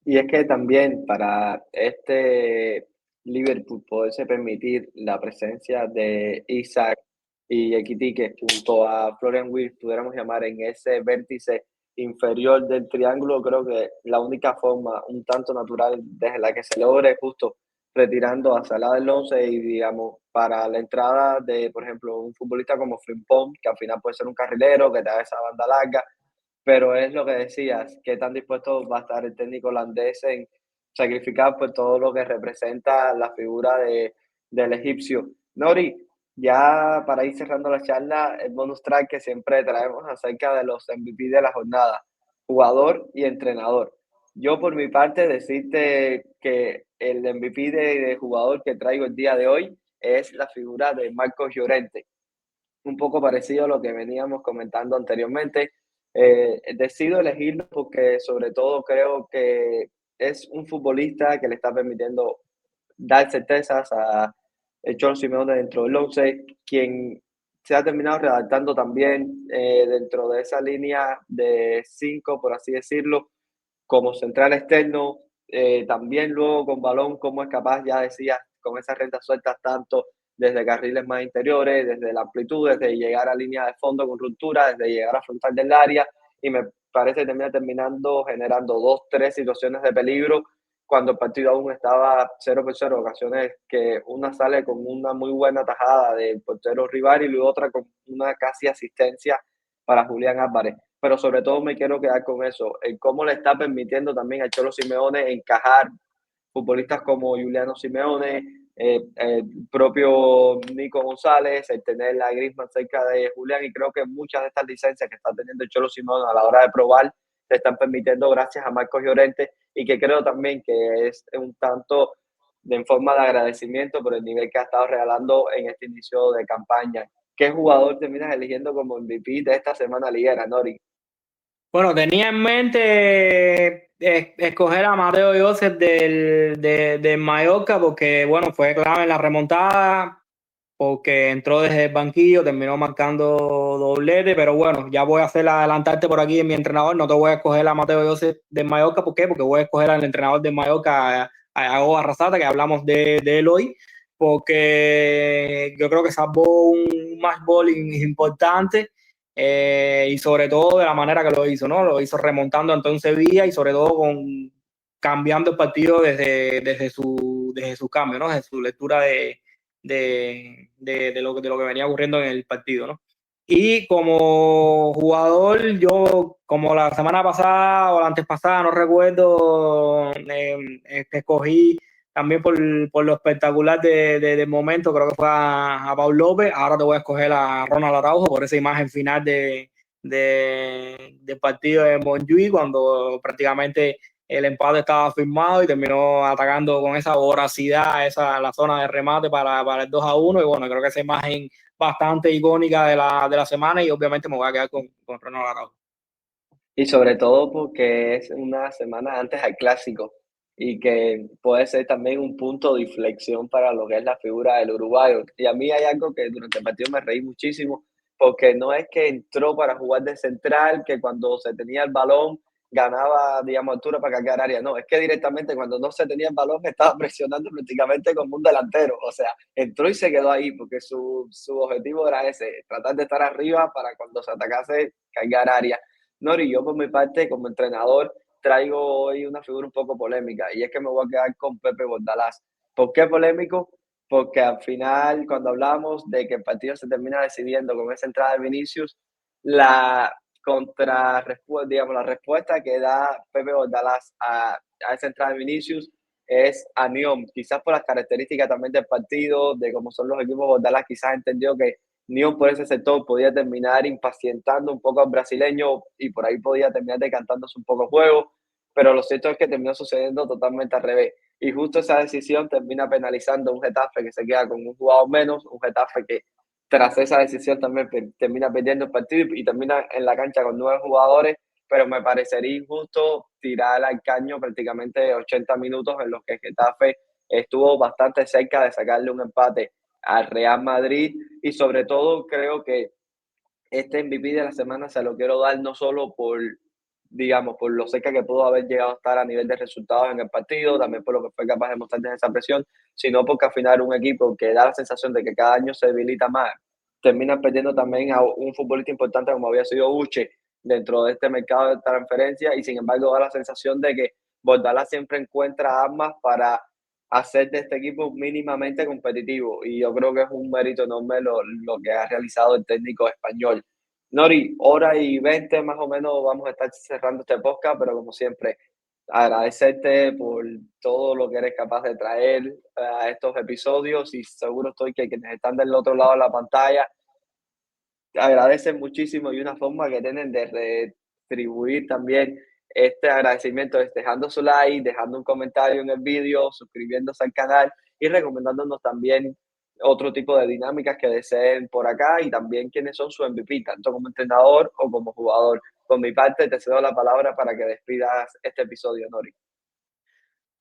Y es que también para este Liverpool poderse permitir la presencia de Isaac y Ekitike junto a Florian Wirtz, pudiéramos llamar en ese vértice inferior del triángulo, creo que la única forma un tanto natural desde la que se logre justo retirando a Salah del 11 y digamos para la entrada de, por ejemplo, un futbolista como Frimpong, que al final puede ser un carrilero, que te da esa banda larga, pero es lo que decías, qué tan dispuesto va a estar el técnico holandés en sacrificar pues todo lo que representa la figura del egipcio. Nori, ya para ir cerrando la charla, el bonus track que siempre traemos acerca de los MVP de la jornada, jugador y entrenador. Yo por mi parte decirte que el MVP de jugador que traigo el día de hoy es la figura de Marcos Llorente, un poco parecido a lo que veníamos comentando anteriormente. Decido elegirlo porque sobre todo creo que es un futbolista que le está permitiendo dar certezas a el Cholo Simeone dentro del 11, quien se ha terminado redactando también dentro de esa línea de 5, por así decirlo, como central externo, también luego con balón, como es capaz, ya decía, con esas rentas sueltas tanto desde carriles más interiores, desde la amplitud, desde llegar a línea de fondo con ruptura, desde llegar a frontal del área, y me parece que terminando generando 2, 3 situaciones de peligro cuando el partido aún estaba 0-0, ocasiones que una sale con una muy buena tajada del portero rival y luego otra con una casi asistencia para Julián Álvarez. Pero sobre todo me quiero quedar con eso, el cómo le está permitiendo también al Cholo Simeone encajar futbolistas como Juliano Simeone, el propio Nico González, el tener a Griezmann cerca de Julián, y creo que muchas de estas licencias que está teniendo el Cholo Simeone a la hora de probar se están permitiendo gracias a Marcos Llorente, y que creo también que es un tanto en forma de agradecimiento por el nivel que ha estado regalando en este inicio de campaña. ¿Qué jugador terminas eligiendo como MVP de esta semana liguera, Nori? Bueno, tenía en mente escoger a Mateo Joseph del Mallorca porque, bueno, fue clave en la remontada, porque entró desde el banquillo, terminó marcando doblete, pero bueno, ya voy a hacer adelantarte por aquí en mi entrenador, no te voy a escoger a Mateo Joseph del Mallorca, ¿por qué? Porque voy a escoger al entrenador del Mallorca, a Iago Arrasata, que hablamos de él hoy, porque yo creo que salvó un match ball importante, y sobre todo de la manera que lo hizo, ¿no? Lo hizo remontando ante un Sevilla y sobre todo cambiando el partido desde su cambio, ¿no? Desde su lectura de lo que venía ocurriendo en el partido, ¿no? Y como jugador, yo como la semana pasada o la antes pasada, no recuerdo, escogí también por lo espectacular del momento, creo que fue a Pau López. Ahora te voy a escoger a Ronald Araujo por esa imagen final del partido de Montjuic, cuando prácticamente el empate estaba firmado y terminó atacando con esa voracidad la zona de remate para el 2-1. Y bueno, creo que esa imagen bastante icónica de la semana, y obviamente me voy a quedar con Ronald Araujo. Y sobre todo porque es una semana antes al clásico y que puede ser también un punto de inflexión para lo que es la figura del uruguayo. Y a mí hay algo que durante el partido me reí muchísimo, porque no es que entró para jugar de central, que cuando se tenía el balón ganaba, digamos, altura para cargar área. No, es que directamente cuando no se tenía el balón estaba presionando prácticamente como un delantero. O sea, entró y se quedó ahí porque su objetivo era ese, tratar de estar arriba para cuando se atacase cargar área. Nori, yo por mi parte, como entrenador, traigo hoy una figura un poco polémica, y es que me voy a quedar con Pepe Bordalás. ¿Por qué polémico? Porque al final, cuando hablamos de que el partido se termina decidiendo con esa entrada de Vinicius, la contrarrespuesta, digamos, la respuesta que da Pepe Bordalás a a esa entrada de Vinicius es a Nyon, quizás por las características también del partido, de cómo son los equipos. Bordalás quizás entendió que Nyon por ese sector podía terminar impacientando un poco al brasileño y por ahí podía terminar decantándose un poco el juego, pero lo cierto es que terminó sucediendo totalmente al revés. Y justo esa decisión termina penalizando un Getafe que se queda con un jugador menos, un Getafe que tras esa decisión también termina perdiendo el partido y termina en la cancha con 9 jugadores, pero me parecería injusto tirar al caño prácticamente 80 minutos en los que Getafe estuvo bastante cerca de sacarle un empate al Real Madrid y sobre todo creo que este MVP de la semana se lo quiero dar no solo por, digamos, por lo cerca que pudo haber llegado a estar a nivel de resultados en el partido, también por lo que fue capaz de mostrar desde esa presión, sino porque al final un equipo que da la sensación de que cada año se debilita más, termina perdiendo también a un futbolista importante como había sido Uche dentro de este mercado de transferencia y sin embargo da la sensación de que Bordalás siempre encuentra armas para hacer de este equipo mínimamente competitivo y yo creo que es un mérito enorme lo que ha realizado el técnico español. Nori, hora y 20 más o menos vamos a estar cerrando este podcast, pero como siempre, agradecerte por todo lo que eres capaz de traer a estos episodios y seguro estoy que quienes están del otro lado de la pantalla agradecen muchísimo y una forma que tienen de retribuir también este agradecimiento es dejando su like, dejando un comentario en el vídeo, suscribiéndose al canal y recomendándonos también otro tipo de dinámicas que deseen por acá y también quiénes son su MVP, tanto como entrenador o como jugador. Por mi parte, te cedo la palabra para que despidas este episodio, Nori.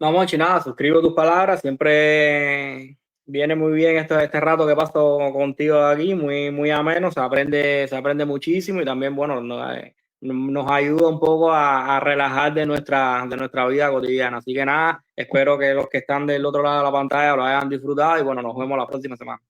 No, Monchi, nada, suscribo tus palabras. Siempre viene muy bien este rato que paso contigo aquí, muy ameno, se aprende muchísimo y también, bueno, nos ayuda un poco a relajar de nuestra vida cotidiana. Así que nada, espero que los que están del otro lado de la pantalla lo hayan disfrutado y bueno, nos vemos la próxima semana.